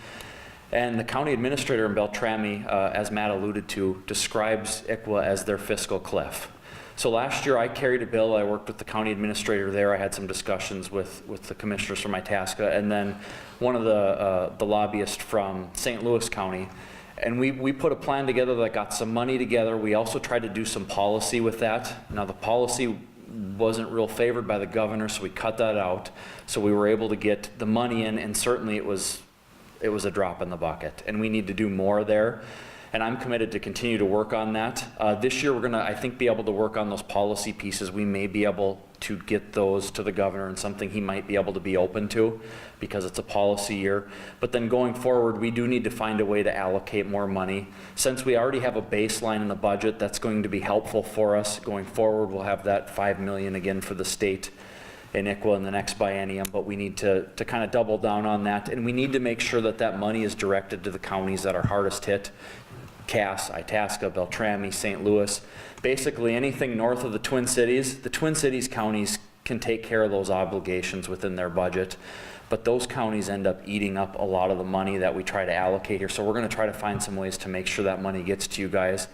And the county administrator in Beltrami, as Matt alluded to, describes ICWA as their fiscal cliff. So last year I carried a bill. I worked with the county administrator there. I had some discussions with the commissioners from Itasca, and then one of the lobbyists from St. Louis County. And we put a plan together that got some money together. We also tried to do some policy with that. Now the policy wasn't real favored by the governor, so we cut that out. So we were able to get the money in, and certainly it was a drop in the bucket, and we need to do more there. And I'm committed to continue to work on that. This year we're gonna, I think, be able to work on those policy pieces. We may be able to get those to the governor and something he might be able to be open to, because it's a policy year. But then going forward, we do need to find a way to allocate more money. Since we already have a baseline in the budget, that's going to be helpful for us. Going forward, we'll have that $5 million again for the state in ICWA in the next biennium, but we need to kind of double down on that. And we need to make sure that that money is directed to the counties that are hardest hit. Cass, Itasca, Beltrami, St. Louis, basically anything north of the Twin Cities. The Twin Cities counties can take care of those obligations within their budget, but those counties end up eating up a lot of the money that we try to allocate here. So we're going to try to find some ways to make sure that money gets to you guys.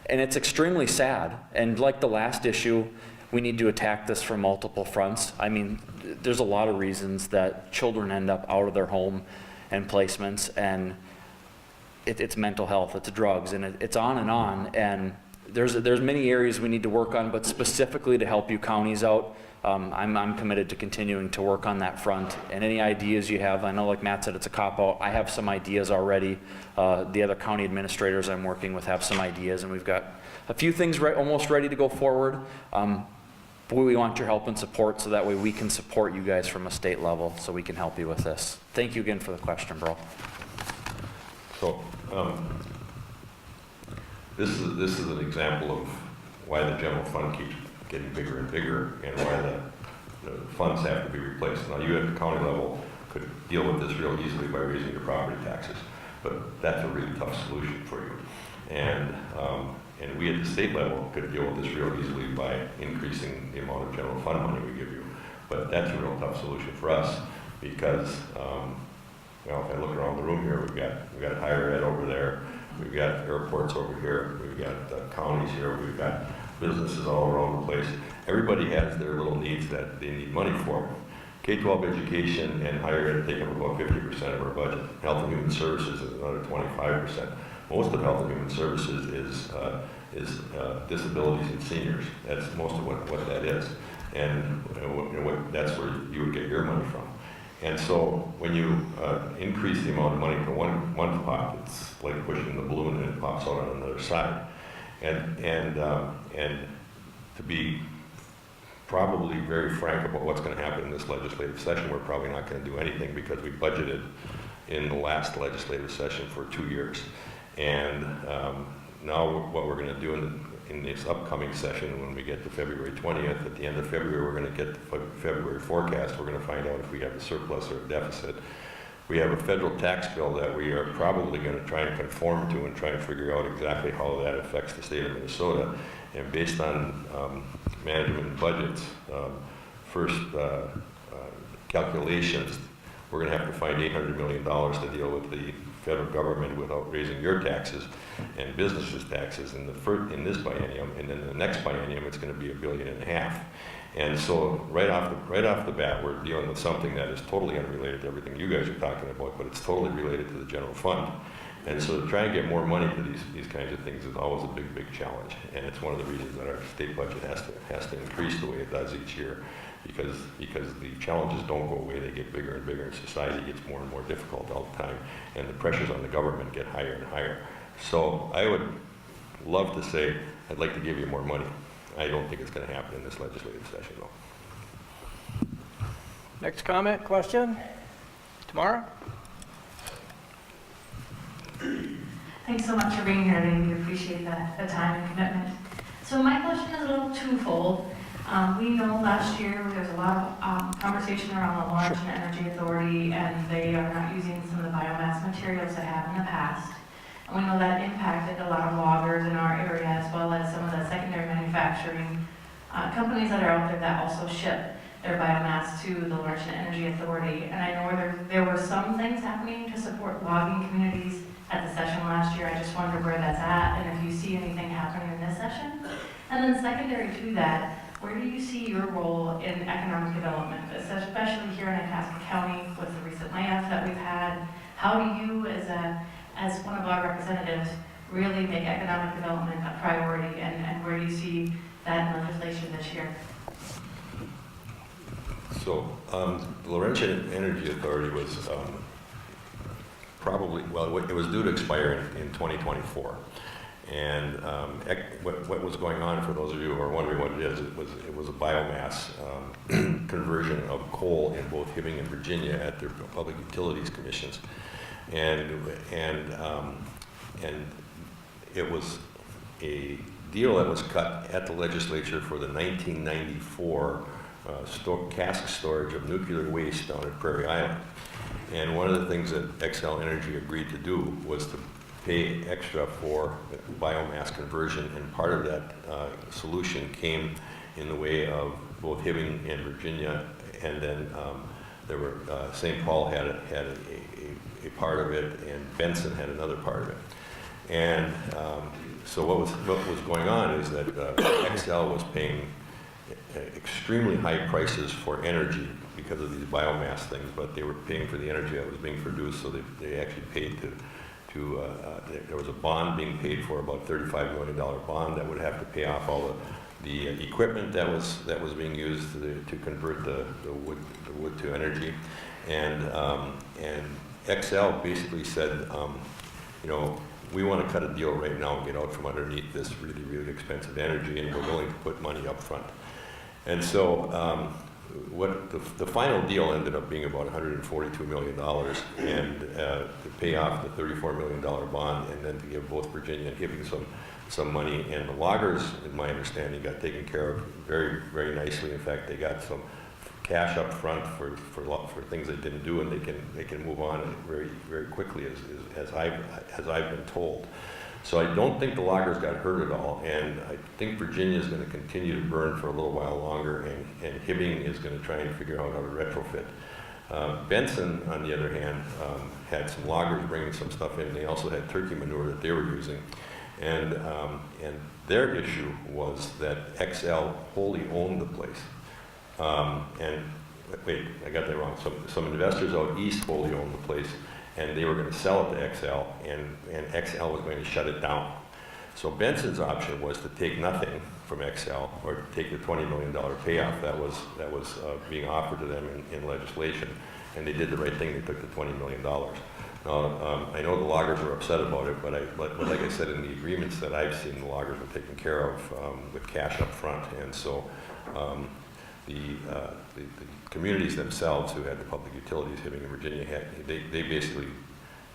And it's extremely sad. And like the last issue, we need to attack this from multiple fronts. I mean, there's a lot of reasons that children end up out of their home and placements, and it's mental health, it's drugs, and it's on. And there's many areas we need to work on, but specifically to help you counties out, I'm committed to continuing to work on that front. And any ideas you have, I know like Matt said, it's a cop-out. I have some ideas already. The other county administrators I'm working with have some ideas, and we've got a few things almost ready to go forward. But we want your help and support, so that way we can support you guys from a state level, so we can help you with this. Thank you again for the question, bro. So this is an example of why the general fund keeps getting bigger and bigger, and why the funds have to be replaced. Now, you at the county level could deal with this real easily by raising your property taxes, but that's a really tough solution for you. And we at the state level could deal with this real easily by increasing the amount of general fund money we give you. But that's a real tough solution for us, because well, if I look around the room here, we've got higher ed over there, we've got airports over here, we've got counties here, we've got businesses all around the place. Everybody has their little needs that they need money for. K-12 education and higher ed take up about 50% of our budget. Health and Human Services is another 25%. Most of Health and Human Services is disabilities and seniors. That's most of what that is. And that's where you would get your money from. And so when you increase the amount of money to one pot, it's like pushing the balloon and it pops out on another side. And to be probably very frank about what's going to happen in this legislative session, we're probably not going to do anything, because we budgeted in the last legislative session for 2 years. And now what we're going to do in this upcoming session, when we get to February 20th, at the end of February, we're going to get the February forecast. We're going to find out if we have a surplus or a deficit. We have a federal tax bill that we are probably going to try and conform to, and try and figure out exactly how that affects the state of Minnesota. And based on management and budgets, first calculations, we're going to have to find $800 million to deal with the federal government without raising your taxes and businesses' taxes in this biennium, and then the next biennium it's going to be $1.5 billion. And so right off the bat, we're dealing with something that is totally unrelated to everything you guys are talking about, but it's totally related to the general fund. And so to try and get more money for these kinds of things is always a big challenge, and it's one of the reasons that our state budget has to increase the way it does each year, because the challenges don't go away, they get bigger and bigger, and society gets more and more difficult all the time, and the pressures on the government get higher and higher. So I would love to say, I'd like to give you more money. I don't think it's going to happen in this legislative session, though. Next comment, question? Tomorrow? Thanks so much for being here today. We appreciate the time and commitment. So my question is a little twofold. We know last year there was a lot of conversation around the Lawrence Energy Authority, and they are not using some of the biomass materials they have in the past. And we know that impacted a lot of loggers in our area, as well as some of the secondary manufacturing companies that are out there that also ship their biomass to the Lawrence Energy Authority. And I know there were some things happening to support logging communities at the session last year. I just wonder where that's at, and if you see anything happening in this session. And then secondary to that, where do you see your role in economic development, especially here in Itasca County with the recent layoffs that we've had? How do you, as one of our representatives, really make economic development a priority, and where do you see that in legislation this year? So, the Laurentian Energy Authority was probably, well, it was due to expire in 2024. And what was going on, for those of you who are wondering what it is, it was a biomass conversion of coal in both Hibbing and Virginia at their public utilities commissions. And it was a deal that was cut at the legislature for the 1994 cask storage of nuclear waste down at Prairie Island. And one of the things that XL Energy agreed to do was to pay extra for biomass conversion, and part of that solution came in the way of both Hibbing and Virginia, and then there were St. Paul had a part of it, and Benson had another part of it. And so what was going on is that XL was paying extremely high prices for energy because of these biomass things, but they were paying for the energy that was being produced, so they actually paid there was a bond being paid for, about $35 million bond that would have to pay off all the equipment that was being used to convert the wood to energy, and XL basically said, you know, we want to cut a deal right now and get out from underneath this really, really expensive energy, and we're willing to put money up front. And so what the final deal ended up being about $142 million, and to pay off the $34 million bond, and then to give both Virginia and Hibbing some money. And the loggers, in my understanding, got taken care of very, very nicely. In fact, they got some cash up front for things they didn't do, and they can move on very, very quickly, as I've been told. So I don't think the loggers got hurt at all, and I think Virginia is going to continue to burn for a little while longer, and Hibbing is going to try and figure out how to retrofit. Benson, on the other hand, had some loggers bringing some stuff in. They also had turkey manure that they were using, and their issue was that XL wholly owned the place. And wait, I got that wrong. Some investors out east wholly owned the place, and they were going to sell it to XL, and XL was going to shut it down. So Benson's option was to take nothing from XL, or to take the $20 million payoff that was being offered to them in legislation, and they did the right thing. They took the $20 million. Now, I know the loggers are upset about it, but like I said, in the agreements that I've seen, the loggers were taken care of with cash up front, and so the communities themselves, who had the public utilities, Hibbing and Virginia, they basically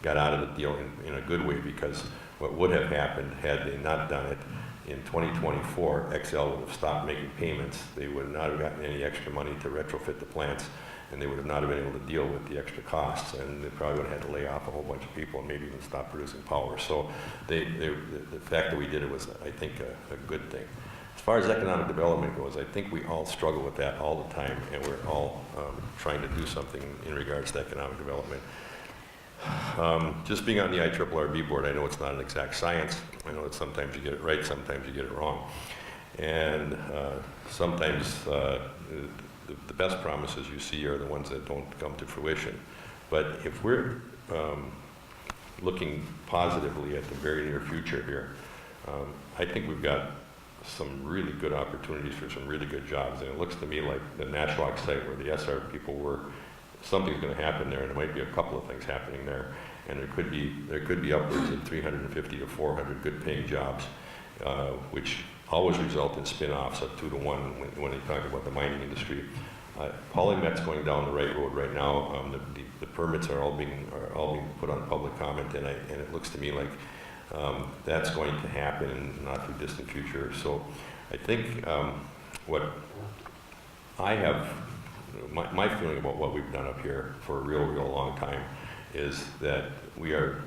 got out of the deal in a good way, because what would have happened had they not done it in 2024, XL would have stopped making payments. They would not have gotten any extra money to retrofit the plants, and they would have not have been able to deal with the extra costs, and they probably would have had to lay off a whole bunch of people and maybe even stop producing power. So the fact that we did it was, I think, a good thing. As far as economic development goes, I think we all struggle with that all the time, and we're all trying to do something in regards to economic development. Just being on the IRRB board, I know it's not an exact science. I know that sometimes you get it right, sometimes you get it wrong. And sometimes the best promises you see are the ones that don't come to fruition. But if we're looking positively at the very near future here, I think we've got some really good opportunities for some really good jobs. And it looks to me like the Nashwauk site where the SR people were, something's going to happen there, and there might be a couple of things happening there. And there could be upwards of 350 to 400 good-paying jobs, which always result in spin-offs of 2 to 1 when you talk about the mining industry. Polymet's going down the right road right now. The permits are all being put on public comment, and it looks to me like that's going to happen in the not too distant future. So I think what I have, my feeling about what we've done up here for a real long time is that we are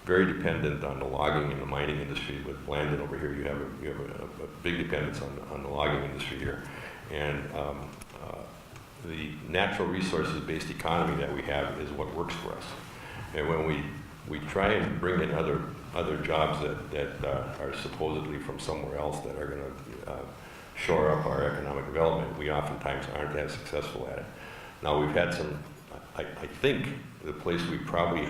very dependent on the logging and the mining industry. With Landon over here, you have a big dependence on the logging industry here. And the natural resources-based economy that we have is what works for us. And when we try and bring in other jobs that are supposedly from somewhere else that are going to shore up our economic development, we oftentimes aren't as successful at it. Now we've had some, I think the place we probably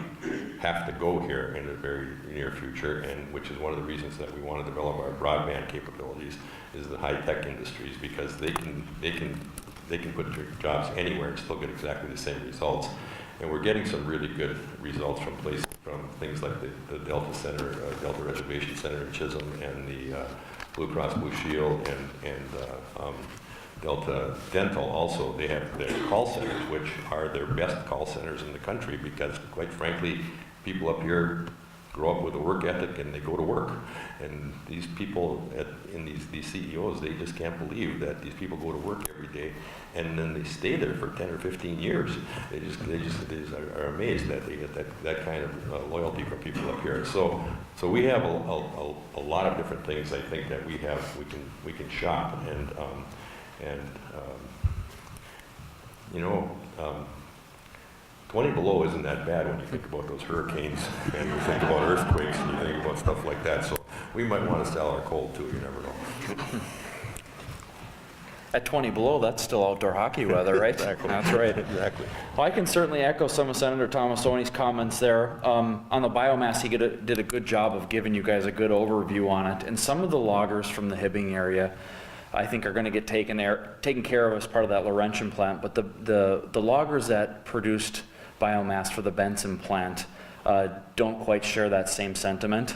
have to go here in the very near future, and which is one of the reasons that we want to develop our broadband capabilities, is the high-tech industries, because they can put their jobs anywhere and still get exactly the same results. And we're getting some really good results from things like the Delta Center, Delta Reservation Center in Chisholm, and the Blue Cross Blue Shield, and Delta Dental. Also, they have their call centers, which are their best call centers in the country, because quite frankly, people up here grow up with a work ethic and they go to work. And these people in these CEOs, they just can't believe that these people go to work every day and then they stay there for 10 or 15 years. They just are amazed that they get that kind of loyalty from people up here. So we have a lot of different things, I think, that we can shop, and you know, 20 below isn't that bad when you think about those hurricanes and you think about earthquakes and you think about stuff like that. So we might want to sell our coal too, you never know. At 20 below, that's still outdoor hockey weather, right? Exactly. That's right. Exactly. Well, I can certainly echo some of Senator Tomassoni's comments there. On the biomass, he did a good job of giving you guys a good overview on it. And some of the loggers from the Hibbing area, I think, are going to get taken care of as part of that Laurentian plant. But the loggers that produced biomass for the Benson plant don't quite share that same sentiment,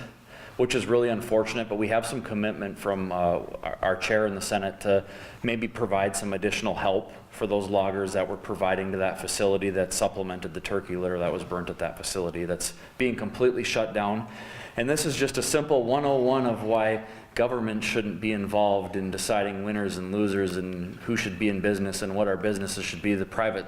which is really unfortunate. But we have some commitment from our chair in the Senate to maybe provide some additional help for those loggers that we're providing to that facility that supplemented the turkey litter that was burnt at that facility that's being completely shut down. And this is just a simple 101 of why government shouldn't be involved in deciding winners and losers and who should be in business and what our businesses should be. The private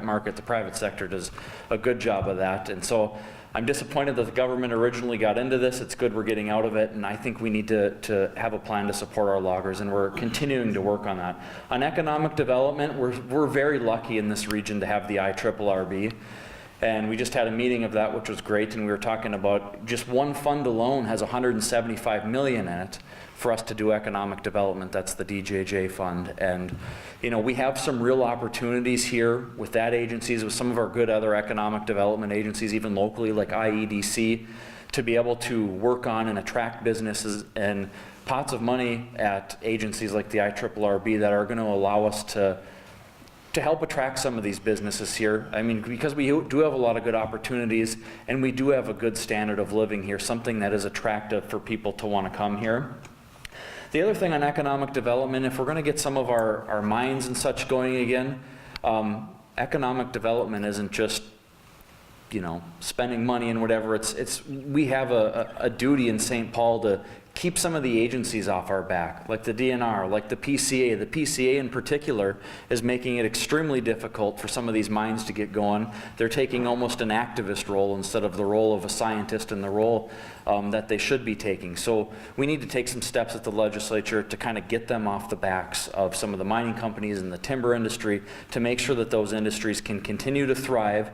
market, the private sector does a good job of that. And so I'm disappointed that the government originally got into this. It's good we're getting out of it, and I think we need to have a plan to support our loggers, and we're continuing to work on that. On economic development, we're very lucky in this region to have the IRRB. And we just had a meeting of that, which was great, and we were talking about just one fund alone has $175 million in it for us to do economic development. That's the DJJ fund. And you know, we have some real opportunities here with that agencies, with some of our good other economic development agencies, even locally like IEDC, to be able to work on and attract businesses and pots of money at agencies like the IRRB that are going to allow us to help attract some of these businesses here. I mean, because we do have a lot of good opportunities and we do have a good standard of living here, something that is attractive for people to want to come here. The other thing on economic development, if we're going to get some of our mines and such going again, economic development isn't just, you know, spending money and whatever. We have a duty in St. Paul to keep some of the agencies off our back, like the DNR, like the PCA. The PCA in particular is making it extremely difficult for some of these mines to get going. They're taking almost an activist role instead of the role of a scientist and the role that they should be taking. So we need to take some steps at the legislature to kind of get them off the backs of some of the mining companies and the timber industry to make sure that those industries can continue to thrive,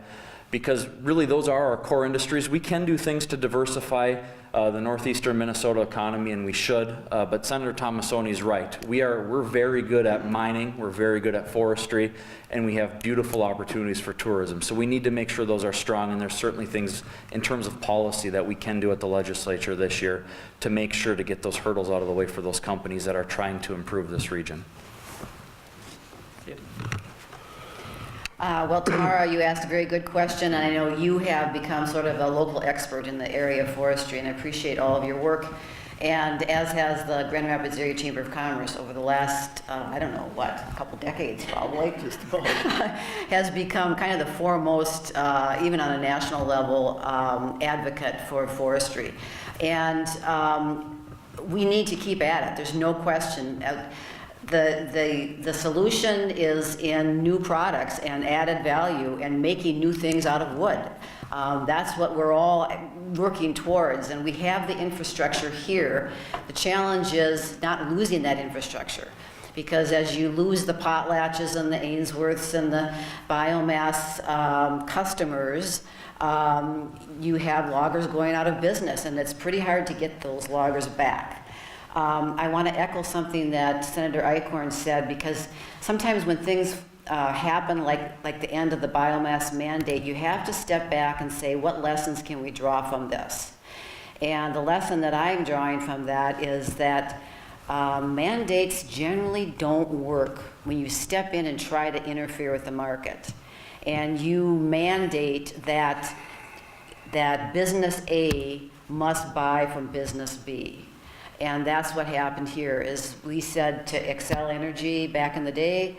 because really those are our core industries. We can do things to diversify the northeastern Minnesota economy, and we should, but Senator Tomassoni is right. We're very good at mining, we're very good at forestry, and we have beautiful opportunities for tourism. So we need to make sure those are strong, and there's certainly things in terms of policy that we can do at the legislature this year to make sure to get those hurdles out of the way for those companies that are trying to improve this region. Well, Tamara, you asked a very good question, and I know you have become sort of a local expert in the area of forestry, and I appreciate all of your work. And as has the Grand Rapids Area Chamber of Commerce over the last, I don't know what, a couple decades probably, has become kind of the foremost, even on a national level, advocate for forestry. And we need to keep at it. There's no question. The solution is in new products and added value and making new things out of wood. That's what we're all working towards, and we have the infrastructure here. The challenge is not losing that infrastructure, because as you lose the potlatches and the Ainsworths and the biomass customers, you have loggers going out of business, and it's pretty hard to get those loggers back. I want to echo something that Senator Eichorn said, because sometimes when things happen like the end of the biomass mandate, you have to step back and say, what lessons can we draw from this? And the lesson that I'm drawing from that is that mandates generally don't work when you step in and try to interfere with the market. And you mandate that business A must buy from business B. And that's what happened here, is we said to Xcel Energy back in the day,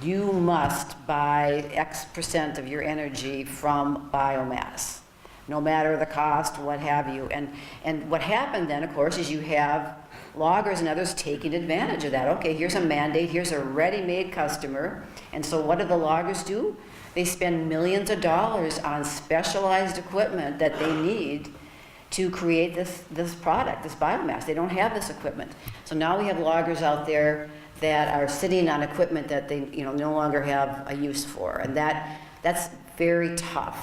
you must buy X percent of your energy from biomass, no matter the cost, what have you. And what happened then, of course, is you have loggers and others taking advantage of that. Okay, here's a mandate, here's a ready-made customer. And so what do the loggers do? They spend millions of dollars on specialized equipment that they need to create this product, this biomass. They don't have this equipment. So now we have loggers out there that are sitting on equipment that they no longer have a use for. And that's very tough.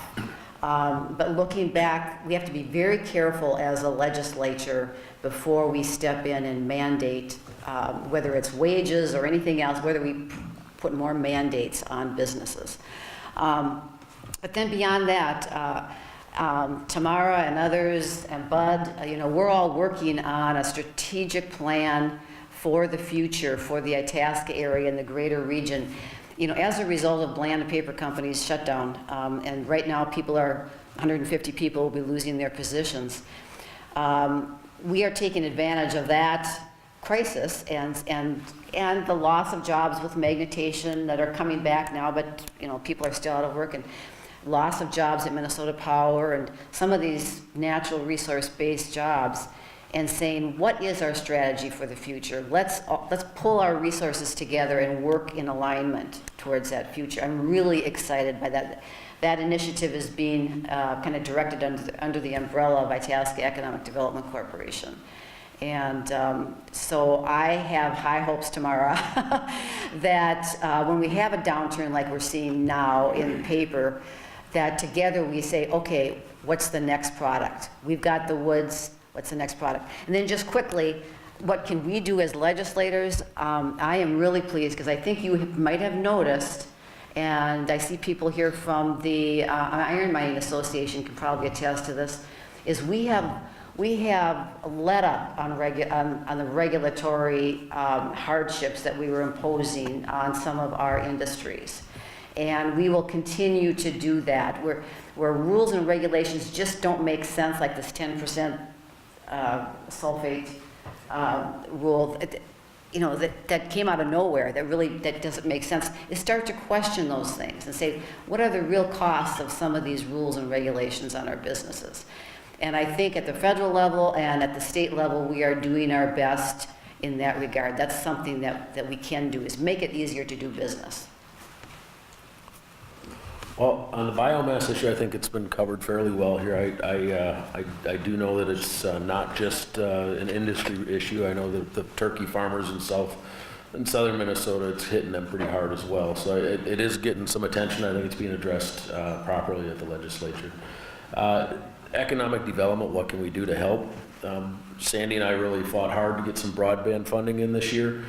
But looking back, we have to be very careful as a legislature before we step in and mandate, whether it's wages or anything else, whether we put more mandates on businesses. But then beyond that, Tamara and others and Bud, we're all working on a strategic plan for the future for the Itasca area and the greater region. As a result of Bland and Paper Company's shutdown, and right now 150 people will be losing their positions. We are taking advantage of that crisis and the loss of jobs with magnetization that are coming back now, but people are still out of work, and loss of jobs at Minnesota Power and some of these natural resource-based jobs, and saying, what is our strategy for the future? Let's pull our resources together and work in alignment towards that future. I'm really excited by that. That initiative is being kind of directed under the umbrella of Itasca Economic Development Corporation. And so I have high hopes, Tamara, that when we have a downturn like we're seeing now in paper, that together we say, okay, what's the next product? We've got the woods, what's the next product? And then just quickly, what can we do as legislators? I am really pleased, because I think you might have noticed, and I see people here from the Iron Mining Association can probably attest to this, is we have let up on the regulatory hardships that we were imposing on some of our industries. And we will continue to do that. Where rules and regulations just don't make sense, like this 10% sulfate rule, that came out of nowhere, that doesn't make sense, is start to question those things and say, what are the real costs of some of these rules and regulations on our businesses? And I think at the federal level and at the state level, we are doing our best in that regard. That's something that we can do, is make it easier to do business. Well, on the biomass issue, I think it's been covered fairly well here. I do know that it's not just an industry issue. I know that the turkey farmers in southern Minnesota, it's hitting them pretty hard as well. So it is getting some attention. I think it's being addressed properly at the legislature. Economic development, what can we do to help? Sandy and I really fought hard to get some broadband funding in this year.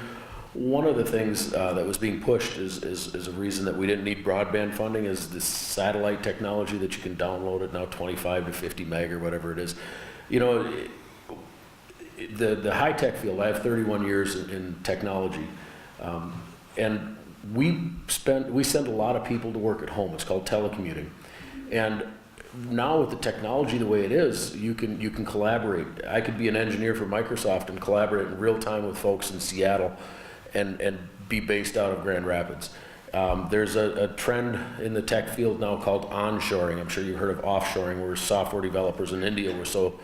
One of the things that was being pushed is a reason that we didn't need broadband funding is this satellite technology that you can download it now 25 to 50 meg or whatever it is. The high-tech field, I have 31 years in technology, and we send a lot of people to work at home. It's called telecommuting. And now with the technology the way it is, you can collaborate. I could be an engineer for Microsoft and collaborate in real time with folks in Seattle and be based out of Grand Rapids. There's a trend in the tech field now called onshoring. I'm sure you've heard of offshoring, where software developers in India were so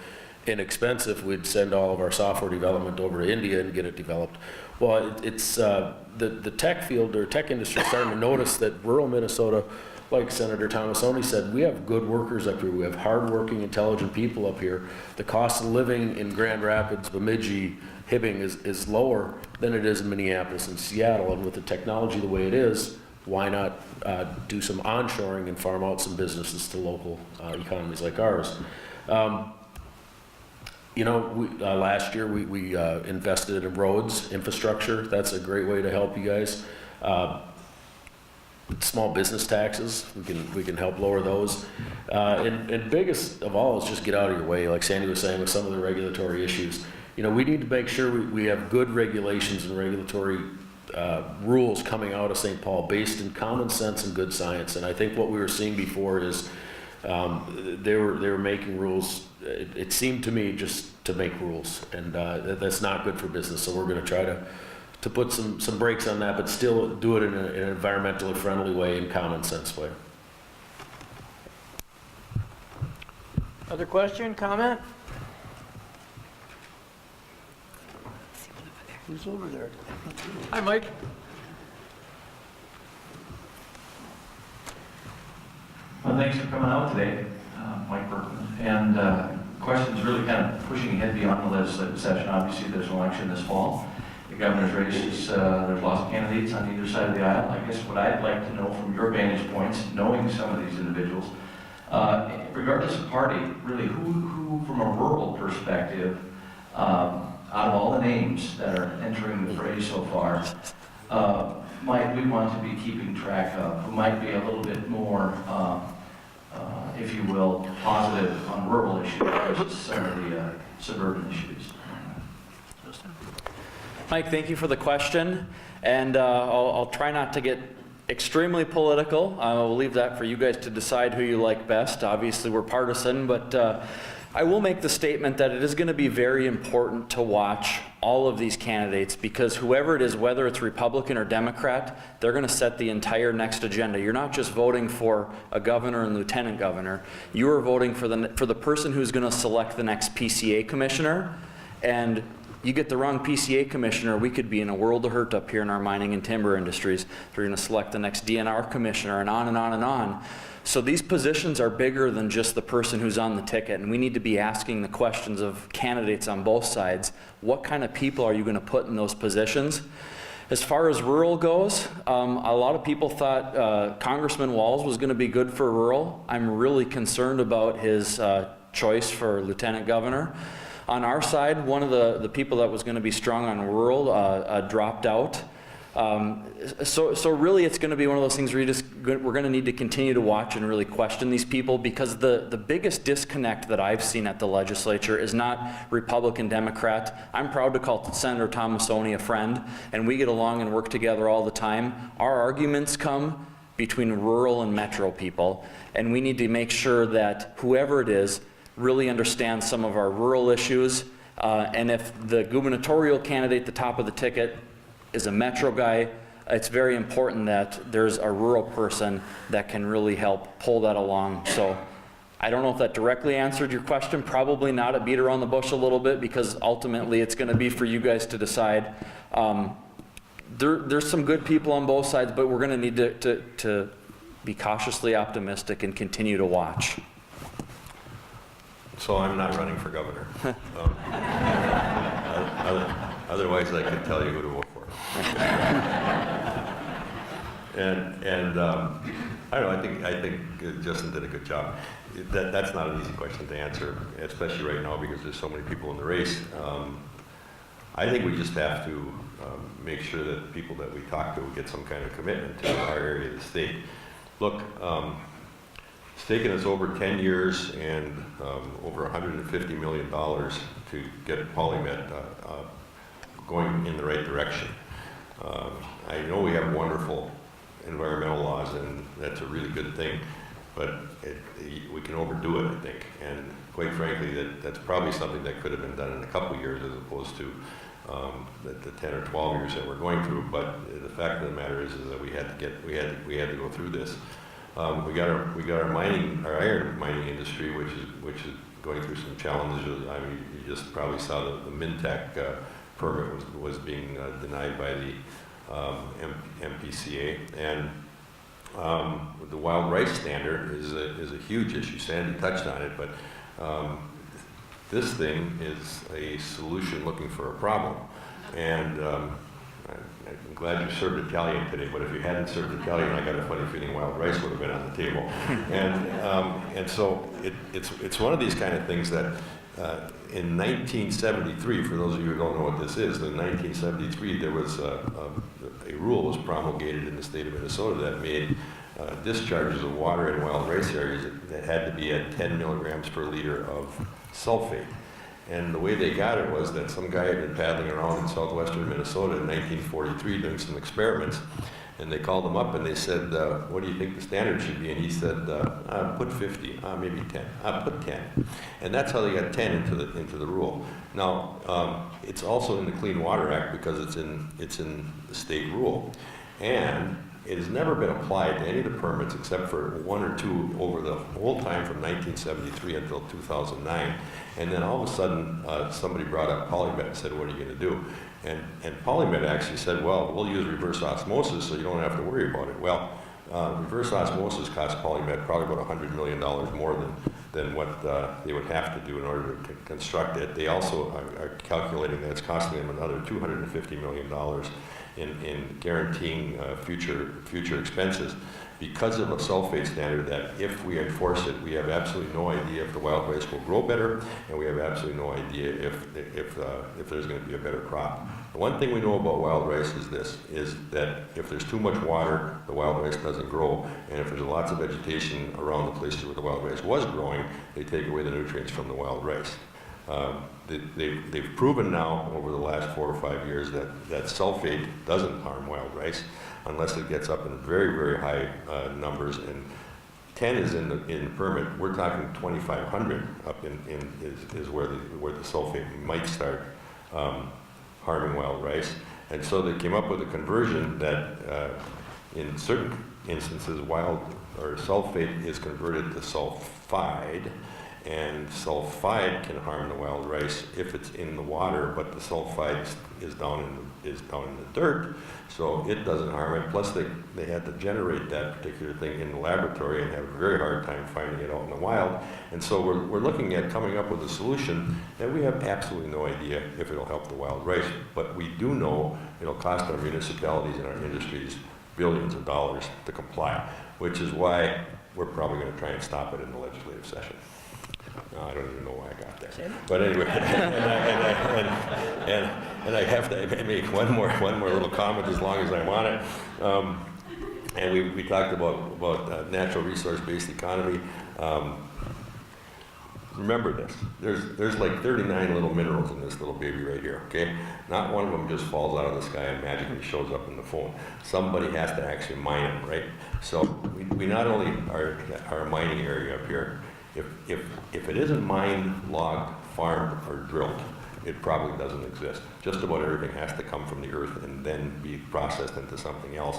inexpensive, we'd send all of our software development over to India and get it developed. Well, it's the tech field or tech industry is starting to notice that rural Minnesota, like Senator Tomassoni said, we have good workers up here. We have hardworking, intelligent people up here. The cost of living in Grand Rapids, Bemidji, Hibbing is lower than it is in Minneapolis and Seattle. And with the technology the way it is, why not do some onshoring and farm out some businesses to local economies like ours? You know, last year we invested in roads, infrastructure. That's a great way to help you guys. Small business taxes, we can help lower those. And biggest of all is just get out of your way, like Sandy was saying with some of the regulatory issues. You know, we need to make sure we have good regulations and regulatory rules coming out of St. Paul based in common sense and good science. And I think what we were seeing before is they were making rules, it seemed to me, just to make rules, and that's not good for business. So we're going to try to put some brakes on that, but still do it in an environmentally friendly way and common sense way. Other question, comment? Who's over there? Hi, Mike. Well, thanks for coming out today, Mike Berkman. And questions really kind of pushing ahead beyond the legislative session. Obviously, there's an election this fall. The governor's race is, there's lots of candidates on either side of the aisle. I guess what I'd like to know from your vantage points, knowing some of these individuals, regardless of party, really who from a rural perspective, out of all the names that are entering the fray so far, might we want to be keeping track of, who might be a little bit more, if you will, positive on rural issues versus some of the suburban issues? Mike, thank you for the question, and I'll try not to get extremely political. I will leave that for you guys to decide who you like best. Obviously, we're partisan, but I will make the statement that it is going to be very important to watch all of these candidates, because whoever it is, whether it's Republican or Democrat, they're going to set the entire next agenda. You're not just voting for a governor and lieutenant governor. You are voting for the person who's going to select the next PCA commissioner, and you get the wrong PCA commissioner, we could be in a world of hurt up here in our mining and timber industries. They're going to select the next DNR commissioner, and on and on and on. So these positions are bigger than just the person who's on the ticket, and we need to be asking the questions of candidates on both sides. What kind of people are you going to put in those positions? As far as rural goes, a lot of people thought Congressman Walz was going to be good for rural. I'm really concerned about his choice for lieutenant governor. On our side, one of the people that was going to be strong on rural dropped out. So really it's going to be one of those things where we're going to need to continue to watch and really question these people, because the biggest disconnect that I've seen at the legislature is not Republican, Democrat. I'm proud to call Senator Tomassoni a friend, and we get along and work together all the time. Our arguments come between rural and metro people, and we need to make sure that whoever it is really understands some of our rural issues. And if the gubernatorial candidate at the top of the ticket is a metro guy, it's very important that there's a rural person that can really help pull that along. So I don't know if that directly answered your question. Probably not. It beat around the bush a little bit, because ultimately it's going to be for you guys to decide. There's some good people on both sides, but we're going to need to be cautiously optimistic and continue to watch. So I'm not running for governor. Otherwise, I could tell you who to vote for. And I don't know. I think Justin did a good job. That's not an easy question to answer, especially right now because there's so many people in the race. I think we just have to make sure that the people that we talk to get some kind of commitment to our area of the state. Look. It's taken us over 10 years and over $150 million to get PolyMet going in the right direction. I know we have wonderful environmental laws, and that's a really good thing, but we can overdo it, I think. And quite frankly, that's probably something that could have been done in a couple of years as opposed to the 10 or 12 years that we're going through. But the fact of the matter is that we had to go through this. We got our iron mining industry, which is going through some challenges. I mean, you just probably saw the Mintech permit was being denied by the MPCA. And the wild rice standard is a huge issue. Sandy touched on it, but this thing is a solution looking for a problem. And I'm glad you served Italian today, but if you hadn't served Italian, I got a funny feeling wild rice would have been on the table. And so it's one of these kind of things that in 1973, for those of you who don't know what this is, in 1973 there was a rule was promulgated in the state of Minnesota that made discharges of water in wild rice areas that had to be at 10 milligrams per liter of sulfate. And the way they got it was that some guy had been paddling around in southwestern Minnesota in 1943 doing some experiments, and they called him up and they said, what do you think the standard should be? And he said, put 50, maybe 10, put 10. And that's how they got 10 into the rule. Now, it's also in the Clean Water Act because it's in the state rule. And it has never been applied to any of the permits except for one or two over the whole time from 1973 until 2009. And then all of a sudden, somebody brought up Polymet and said, what are you going to do? And Polymet actually said, well, we'll use reverse osmosis so you don't have to worry about it. Well, reverse osmosis costs Polymet probably about $100 million more than what they would have to do in order to construct it. They also are calculating that it's costing them another $250 million in guaranteeing future expenses because of a sulfate standard that if we enforce it, we have absolutely no idea if the wild rice will grow better, and we have absolutely no idea if there's going to be a better crop. The one thing we know about wild rice is that if there's too much water, the wild rice doesn't grow, and if there's lots of vegetation around the places where the wild rice was growing, they take away the nutrients from the wild rice. They've proven now over the last 4 or 5 years that sulfate doesn't harm wild rice unless it gets up in very, very high numbers. And 10 is in the permit. We're talking 2,500 up is where the sulfate might start harming wild rice. And so they came up with a conversion that in certain instances sulfate is converted to sulfide. And sulfide can harm the wild rice if it's in the water, but the sulfide is down in the dirt, so it doesn't harm it. Plus, they had to generate that particular thing in the laboratory and have a very hard time finding it out in the wild. And so we're looking at coming up with a solution that we have absolutely no idea if it'll help the wild rice, but we do know it'll cost our municipalities and our industries billions of dollars to comply, which is why we're probably going to try and stop it in the legislative session. No, I don't even know why I got there. But anyway, and I have to make one more little comment as long as I want it. And we talked about natural resource-based economy. Remember this: there's like 39 little minerals in this little baby right here. Okay, not one of them just falls out of the sky and magically shows up in the phone. Somebody has to actually mine them, right? So we not only are a mining area up here. If it isn't mined, logged, farmed, or drilled, it probably doesn't exist. Just about everything has to come from the earth and then be processed into something else.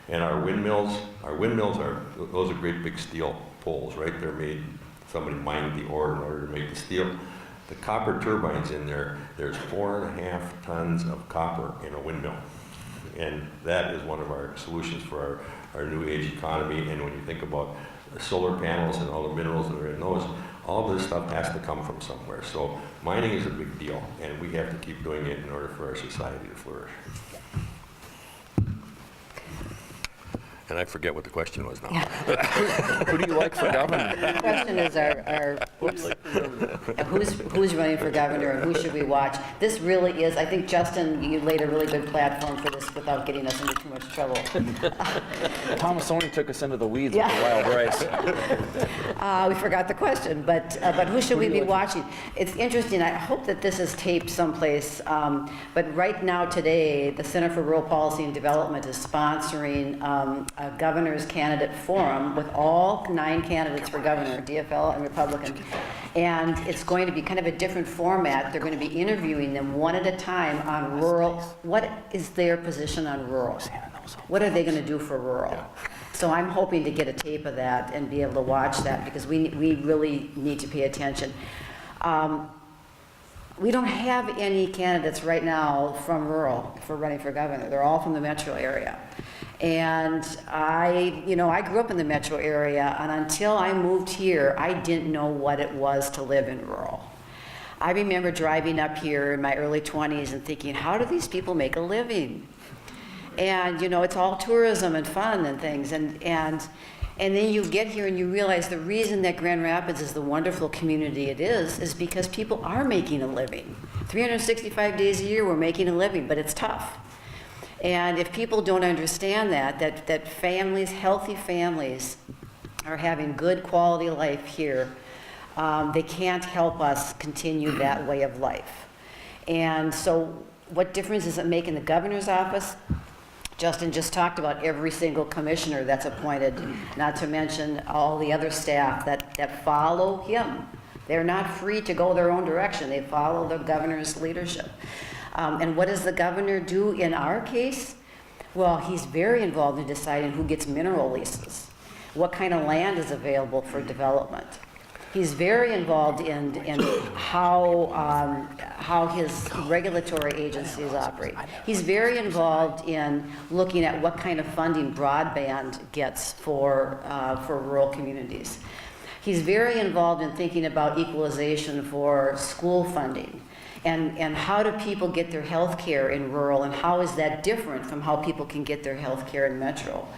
And our windmills those are great big steel poles, right? They're made, somebody mined the ore in order to make the steel. The copper turbines in there's 4.5 tons of copper in a windmill. And that is one of our solutions for our new age economy. And when you think about solar panels and all the minerals that are in those, all this stuff has to come from somewhere. So mining is a big deal, and we have to keep doing it in order for our society to flourish. And I forget what the question was now. Who do you like for governor? The question is who's running for governor and who should we watch? This really is, I think, Justin, you laid a really good platform for this without getting us into too much trouble. Tomassoni took us into the weeds Yeah. with the wild rice. We forgot the question, but who should we be watching? It's interesting. I hope that this is taped someplace. But right now, today, the Center for Rural Policy and Development is sponsoring a governor's candidate forum with all 9 candidates for governor, DFL and Republican. And it's going to be kind of a different format. They're going to be interviewing them one at a time on rural. What is their position on rural? What are they going to do for rural? So I'm hoping to get a tape of that and be able to watch that because we really need to pay attention. we don't have any candidates right now from rural for running for governor. They're all from the metro area. And I grew up in the metro area, and until I moved here, I didn't know what it was to live in rural. I remember driving up here in my early 20s and thinking, how do these people make a living? And, it's all tourism and fun and things. And then you get here and you realize the reason that Grand Rapids is the wonderful community it is because people are making a living. 365 days a year we're making a living, but it's tough. And if people don't understand that families, healthy families, are having good quality life here, they can't help us continue that way of life. And so what difference does it make in the governor's office? Justin just talked about every single commissioner that's appointed, not to mention all the other staff that follow him. They're not free to go their own direction. They follow the governor's leadership. And what does the governor do in our case? Well, he's very involved in deciding who gets mineral leases, what kind of land is available for development. He's very involved in how his regulatory agencies operate. He's very involved in looking at what kind of funding broadband gets for rural communities. He's very involved in thinking about equalization for school funding. And how do people get their health care in rural, and how is that different from how people can get their health care in metro?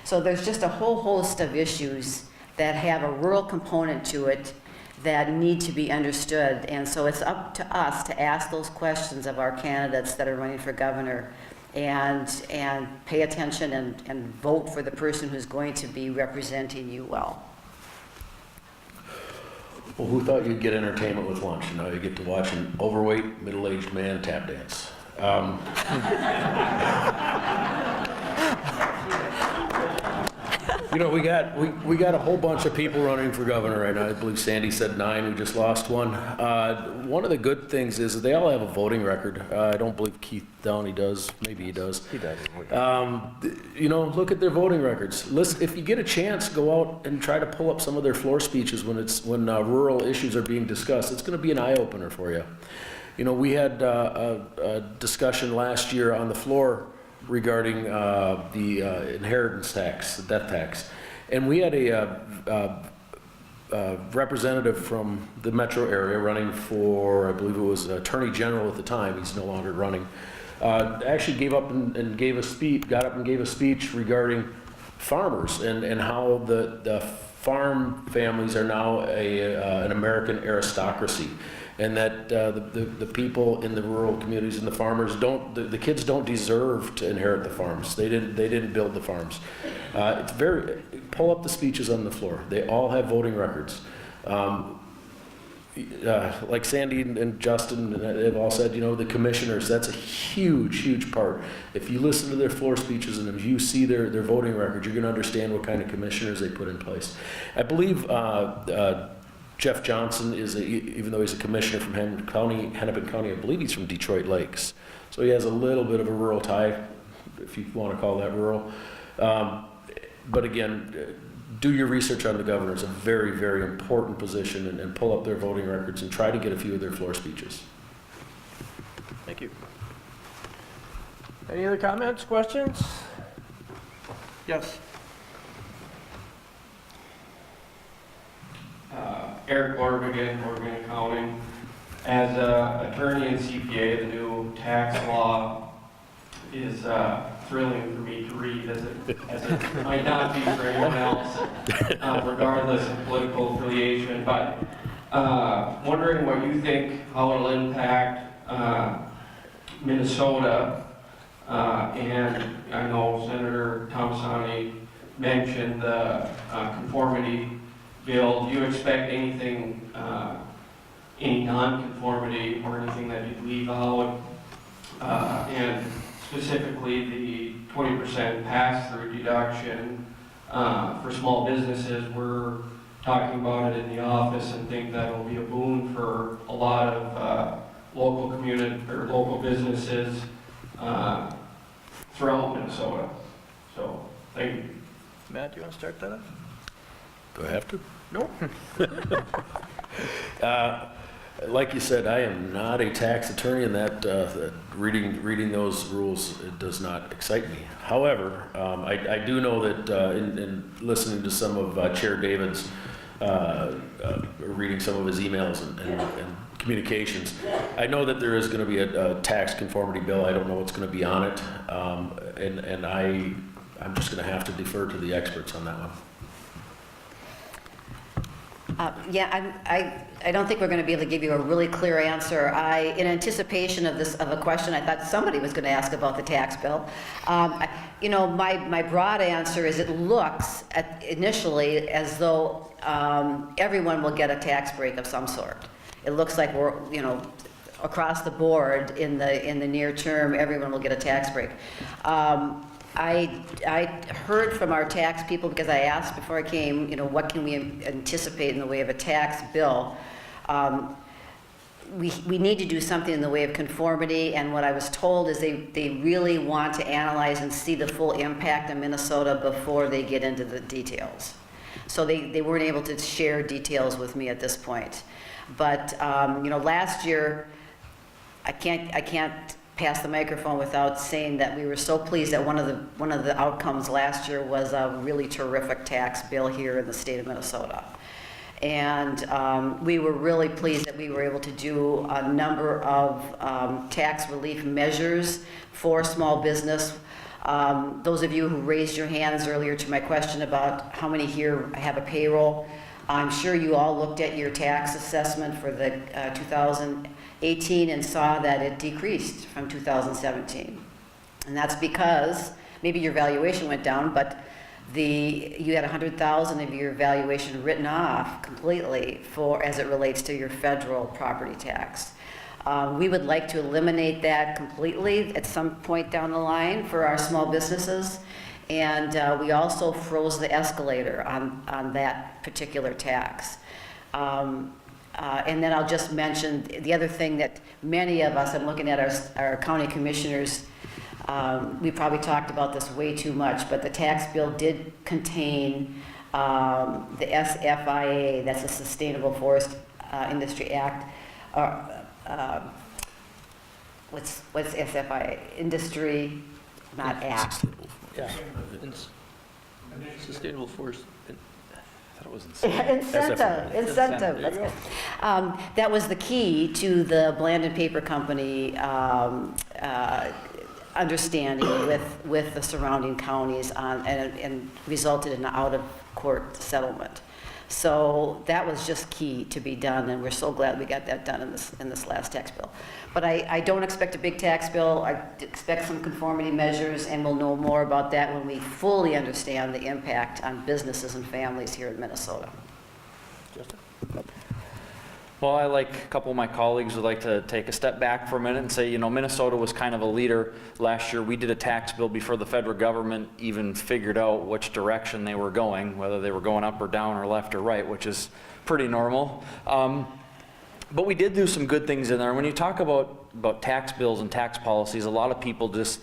So there's just a whole host of issues that have a rural component to it that need to be understood. And so it's up to us to ask those questions of our candidates that are running for governor and pay attention and vote for the person who's going to be representing you well. Well, who thought you'd get entertainment with lunch? Now you get to watch an overweight, middle-aged man tap dance. We got a whole bunch of people running for governor right now. I believe Sandy said 9. We just lost one. One of the good things is that they all have a voting record. I don't believe Keith Downey does. Maybe he does. He does. Look at their voting records. Listen, if you get a chance, go out and try to pull up some of their floor speeches when rural issues are being discussed. It's going to be an eye-opener for you. We had a discussion last year on the floor regarding the inheritance tax, the death tax. And we had a representative from the metro area running for, I believe it was Attorney General at the time, he's no longer running, actually gave up and gave a speech, got up and gave a speech regarding farmers and how the farm families are now an American aristocracy. And that the people in the rural communities and the farmers the kids don't deserve to inherit the farms. They didn't build the farms. Pull up the speeches on the floor. They all have voting records. Like Sandy and Justin, they've all said, the commissioners, that's a huge part. If you listen to their floor speeches and if you see their voting records, you're going to understand what kind of commissioners they put in place. I believe Jeff Johnson even though he's a commissioner from Hennepin County, I believe he's from Detroit Lakes. So he has a little bit of a rural tie, if you want to call that rural. But again, do your research on the governor. It's a very, very important position, and pull up their voting records and try to get a few of their floor speeches. Thank you. Any other comments, questions? Yes. Eric Gorbigan, Gorbigan Accounting. As an attorney and CPA, the new tax law is thrilling for me to read, as it might not be for anyone else, regardless of political affiliation. But wondering what you think, how it'll impact Minnesota. And I know Senator Tomassoni mentioned the conformity bill. Do you expect anything, any non-conformity or anything that you'd leave out? And specifically the 20% pass-through deduction for small businesses. We're talking about it in the office and think that'll be a boon for a lot of local community or local businesses throughout Minnesota. So, thank you. Matt, do you want to start that up? Do I have to? No. Like you said, I am not a tax attorney, and that reading those rules, it does not excite me. However, I do know that in listening to some of Chair David's, reading some of his emails and communications, I know that there is going to be a tax conformity bill. I don't know what's going to be on it, and I'm just going to have to defer to the experts on that one. I don't think we're going to be able to give you a really clear answer. In anticipation of a question, I thought somebody was going to ask about the tax bill. My broad answer is it looks initially as though everyone will get a tax break of some sort. It looks like we're, across the board in the near term, everyone will get a tax break. I heard from our tax people, because I asked before I came, what can we anticipate in the way of a tax bill? We need to do something in the way of conformity, and what I was told is they really want to analyze and see the full impact of Minnesota before they get into the details. So they weren't able to share details with me at this point. But last year, I can't pass the microphone without saying that we were so pleased that one of the outcomes last year was a really terrific tax bill here in the state of Minnesota. And we were really pleased that we were able to do a number of tax relief measures for small business. Those of you who raised your hands earlier to my question about how many here have a payroll, I'm sure you all looked at your tax assessment for the 2018 and saw that it decreased from 2017. And that's because maybe your valuation went down, but you had 100,000 of your valuation written off completely as it relates to your federal property tax. We would like to eliminate that completely at some point down the line for our small businesses. And we also froze the escalator on that particular tax. And then I'll just mention the other thing that many of us, I'm looking at our county commissioners, we probably talked about this way too much, but the tax bill did contain the SFIA, that's the Sustainable Forest Industry Act. What's SFIA? Industry, not act. Yeah. Sustainable forest. I thought it was Incentive. That's good. That was the key to the Bland and Paper Company understanding with the surrounding counties and resulted in an out-of-court settlement. So that was just key to be done, and we're so glad we got that done in this last tax bill. But I don't expect a big tax bill. I expect some conformity measures, and we'll know more about that when we fully understand the impact on businesses and families here in Minnesota. Well, I, like a couple of my colleagues, would like to take a step back for a minute and say, Minnesota was kind of a leader last year. We did a tax bill before the federal government even figured out which direction they were going, whether they were going up or down or left or right, which is pretty normal. But we did do some good things in there. When you talk about tax bills and tax policies, a lot of people just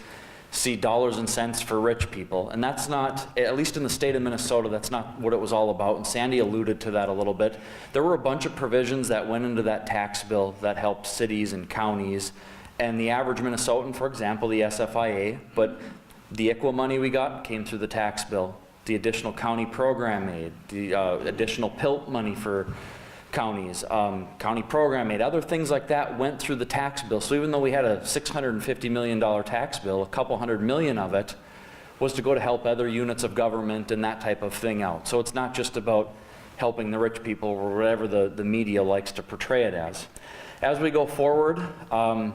see dollars and cents for rich people. And that's not, at least in the state of Minnesota, that's not what it was all about. And Sandy alluded to that a little bit. There were a bunch of provisions that went into that tax bill that helped cities and counties. And the average Minnesotan, for example, the SFIA, but the ICWA money we got came through the tax bill. The additional county program aid, the additional PILT money for counties, county program aid, other things like that went through the tax bill. So even though we had a $650 million tax bill, a couple $100 million of it was to go to help other units of government and that type of thing out. So it's not just about helping the rich people or whatever the media likes to portray it as. As we go forward, I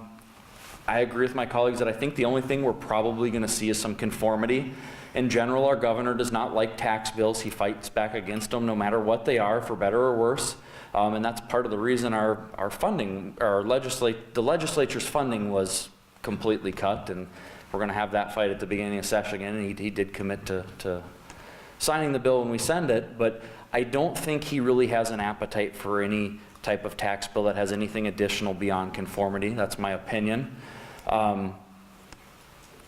agree with my colleagues that I think the only thing we're probably going to see is some conformity. In general, our governor does not like tax bills. He fights back against them no matter what they are, for better or worse. And that's part of the reason our funding, the legislature's funding was completely cut, and we're going to have that fight at the beginning of session again. And he did commit to signing the bill when we send it, but I don't think he really has an appetite for any type of tax bill that has anything additional beyond conformity. That's my opinion.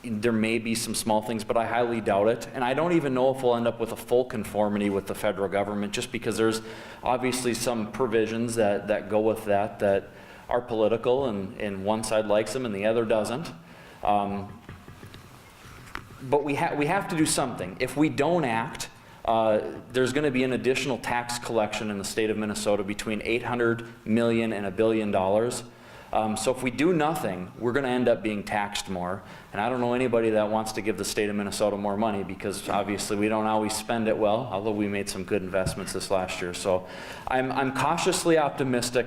there may be some small things, but I highly doubt it. And I don't even know if we'll end up with a full conformity with the federal government, just because there's obviously some provisions that go with that are political, and one side likes them and the other doesn't. But we have to do something. If we don't act, there's going to be an additional tax collection in the state of Minnesota between $800 million and $1 billion. So if we do nothing, we're going to end up being taxed more. And I don't know anybody that wants to give the state of Minnesota more money, because obviously we don't always spend it well, although we made some good investments this last year. So I'm cautiously optimistic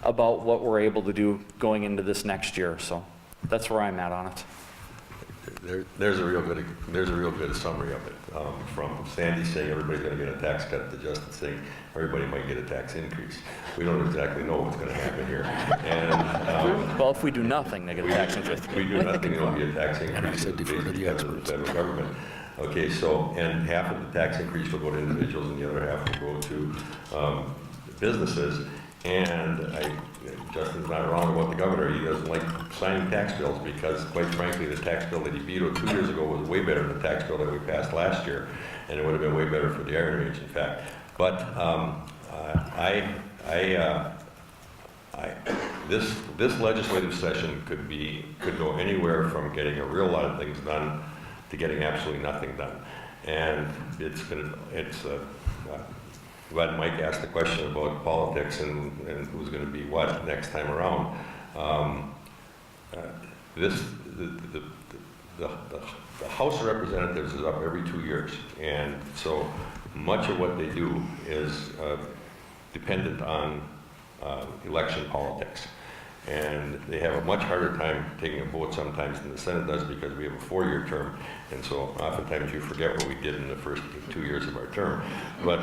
about what we're able to do going into this next year. So that's where I'm at on it. There's a real good summary of it. From Sandy saying everybody's going to get a tax cut to Justin saying everybody might get a tax increase. We don't exactly know what's going to happen here. And well, if we do nothing, they get a tax increase. If we do nothing, it'll be a tax increase because of the federal government. Okay, so, and half of the tax increase will go to individuals and the other half will go to businesses. And Justin's not wrong about the governor. He doesn't like signing tax bills because, quite frankly, the tax bill that he vetoed 2 years ago was way better than the tax bill that we passed last year, and it would have been way better for the Iron Age, in fact. But this legislative session could go anywhere from getting a real lot of things done to getting absolutely nothing done, and glad Mike asked the question about politics and who's going to be what next time around. The House of Representatives is up every 2 years, and so much of what they do is dependent on election politics. And they have a much harder time taking a vote sometimes than the Senate does, because we have a 4-year term, and so oftentimes you forget what we did in the first 2 years of our term. But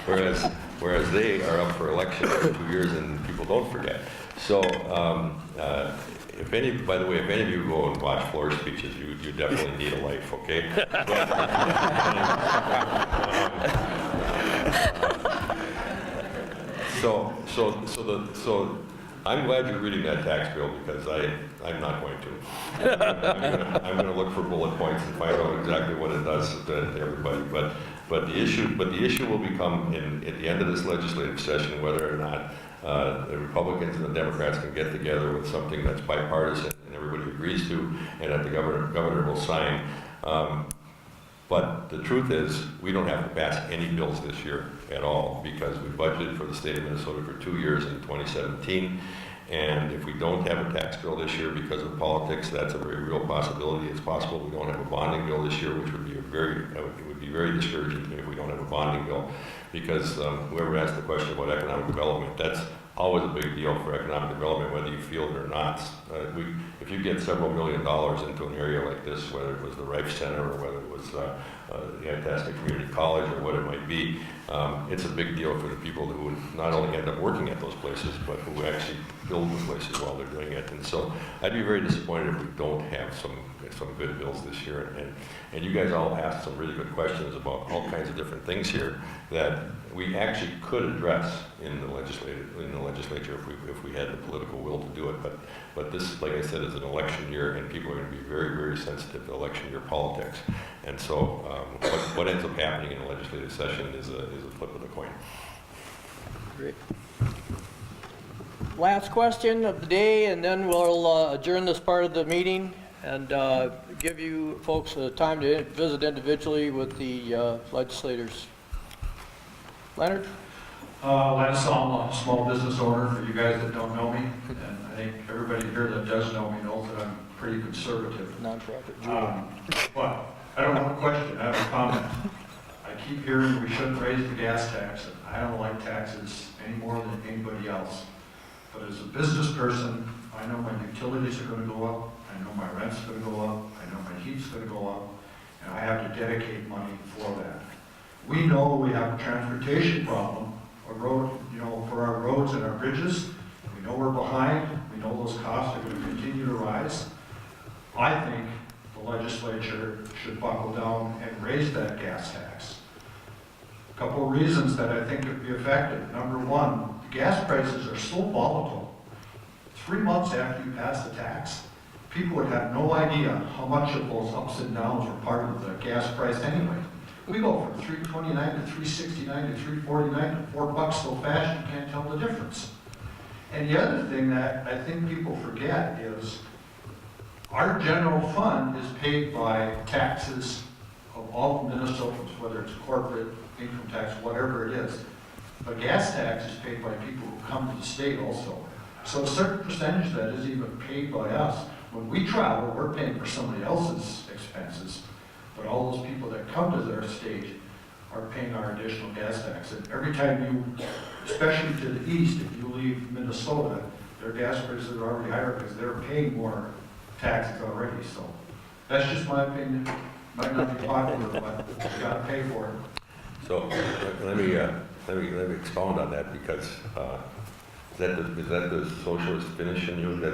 whereas they are up for election every 2 years and people don't forget. So by the way, if any of you go and watch floor speeches, you definitely need a life, okay? So I'm glad you're reading that tax bill, because I'm not going to. I'm going to look for bullet points and find out exactly what it does to everybody. But the issue will become at the end of this legislative session whether or not the Republicans and the Democrats can get together with something that's bipartisan and everybody agrees to, and that the governor will sign. But the truth is, we don't have to pass any bills this year at all, because we budgeted for the state of Minnesota for 2 years in 2017. And if we don't have a tax bill this year because of politics, that's a very real possibility. It's possible we don't have a bonding bill this year, which would be very discouraging to me if we don't have a bonding bill, because whoever asked the question about economic development, that's always a big deal for economic development, whether you feel it or not. If you get several $1 million into an area like this, whether it was the Reich Center or whether it was the Itasca Community College or what it might be, it's a big deal for the people who would not only end up working at those places, but who actually build the places while they're doing it. And so I'd be very disappointed if we don't have some good bills this year. And you guys all asked some really good questions about all kinds of different things here that we actually could address in the legislature if we had the political will to do it. But this, like I said, is an election year, and people are going to be very, very sensitive to election year politics. And so what ends up happening in a legislative session is a flip of the coin. Great. Last question of the day, and then we'll adjourn this part of the meeting and give you folks time to visit individually with the legislators. Leonard? Lance Salma, small business owner, for you guys that don't know me, and I think everybody here that does know me knows that I'm pretty conservative. Nonprofit. But I don't have a question, I have a comment. I keep hearing we shouldn't raise the gas tax, and I don't like taxes any more than anybody else. But as a business person, I know my utilities are going to go up, I know my rent's going to go up, I know my heat's going to go up, and I have to dedicate money for that. We know we have a transportation problem, for our roads and our bridges. We know we're behind. We know those costs are going to continue to rise. I think the legislature should buckle down and raise that gas tax. A couple of reasons that I think would be effective. Number one, the gas prices are so volatile. 3 months after you pass the tax, people would have no idea how much of those ups and downs were part of the gas price anyway. We go from $3.29 to $3.69 to $3.49 to $4 so fast you can't tell the difference. And the other thing that I think people forget is our general fund is paid by taxes of all Minnesotans, whether it's corporate, income tax, whatever it is. But gas tax is paid by people who come to the state also. So a certain percentage of that is even paid by us. When we travel, we're paying for somebody else's expenses, but all those people that come to their state are paying our additional gas tax. And every time you, especially to the east, if you leave Minnesota, their gas prices are already higher because they're paying more taxes already. So that's just my opinion. Might not be popular, but you gotta pay for it. So let me expound on that, because is that the socialist finish in you? So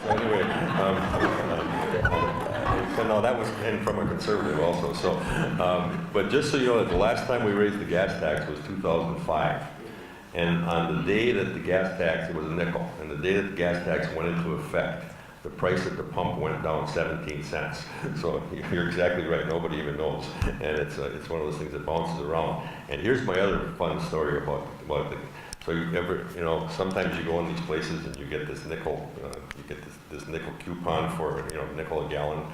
anyway, no, that was and from a conservative also. So, but just so you know, that the last time we raised the gas tax was 2005. And on the day that the gas tax, it was a nickel, and the day that the gas tax went into effect, the price at the pump went down 17 cents. So you're exactly right, nobody even knows. And it's one of those things that bounces around. And here's my other fun story about the, so sometimes you go in these places and you get this nickel, you get this nickel coupon for, nickel a gallon.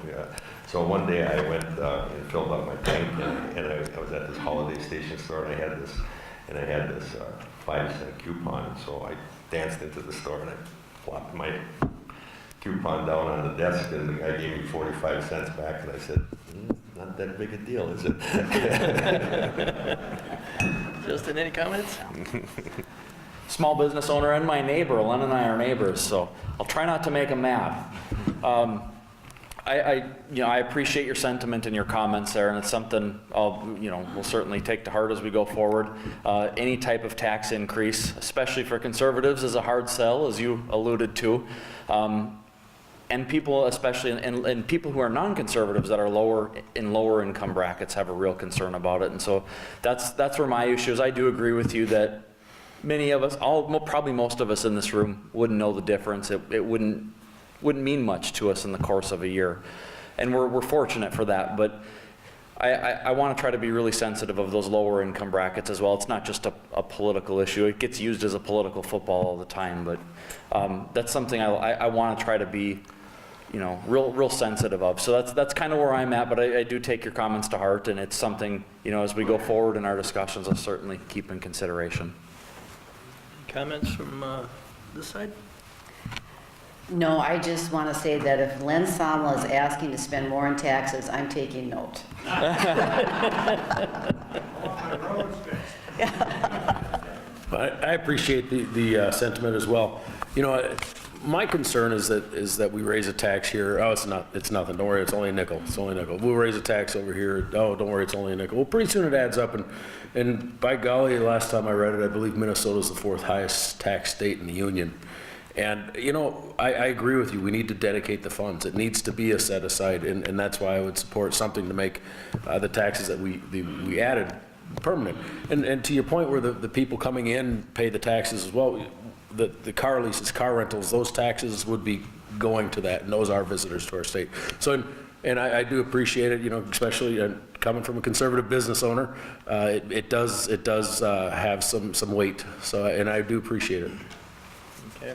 So one day I went and filled up my tank, and I was at this Holiday Station store, and I had this 5-cent coupon. So I danced into the store and I flopped my coupon down on the desk, and the guy gave me 45 cents back, and I said, not that big a deal, is it? Justin, any comments? Small business owner and my neighbor. Len and I are neighbors, so I'll try not to make them mad. I appreciate your sentiment and your comments there, and it's something we'll certainly take to heart as we go forward. Any type of tax increase, especially for conservatives, is a hard sell, as you alluded to. And people, especially, and people who are non-conservatives that are lower income brackets, have a real concern about it. And so that's where my issue is. I do agree with you that many of us, probably most of us in this room, wouldn't know the difference. It wouldn't mean much to us in the course of a year, and we're fortunate for that. But I want to try to be really sensitive of those lower income brackets as well. It's not just a political issue. It gets used as a political football all the time, but that's something I want to try to be real sensitive of. So that's kind of where I'm at, but I do take your comments to heart, and it's something, as we go forward in our discussions, I'll certainly keep in consideration. Comments from this side? No, I just want to say that if Len Somla is asking to spend more in taxes, I'm taking note. I appreciate the sentiment as well. My concern is that we raise a tax here. Oh, it's nothing. Don't worry, it's only a nickel. It's only a nickel. We'll raise a tax over here. Oh, don't worry, it's only a nickel. Well, pretty soon it adds up, and by golly, last time I read it, I believe Minnesota's the 4th highest tax state in the union. And I agree with you. We need to dedicate the funds. It needs to be a set aside, and that's why I would support something to make the taxes that we added permanent. And to your point, where the people coming in pay the taxes as well. The car leases, car rentals, those taxes would be going to that, and those are visitors to our state. So, and I do appreciate it, especially coming from a conservative business owner. It does have some weight. So, and I do appreciate it. Okay.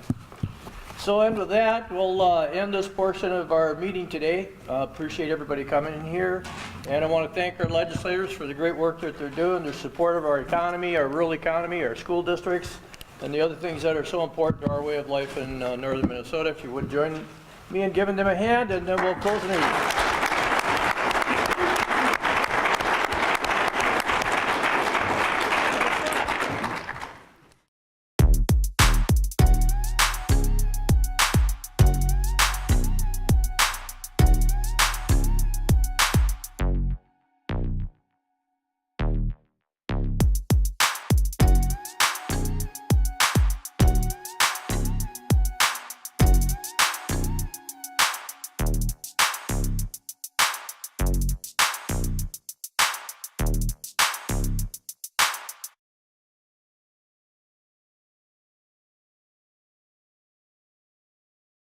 So, and with that, we'll end this portion of our meeting today. Appreciate everybody coming in here, and I want to thank our legislators for the great work that they're doing, their support of our economy, our rural economy, our school districts, and the other things that are so important to our way of life in northern Minnesota. If you would join me in giving them a hand, and then we'll close the meeting.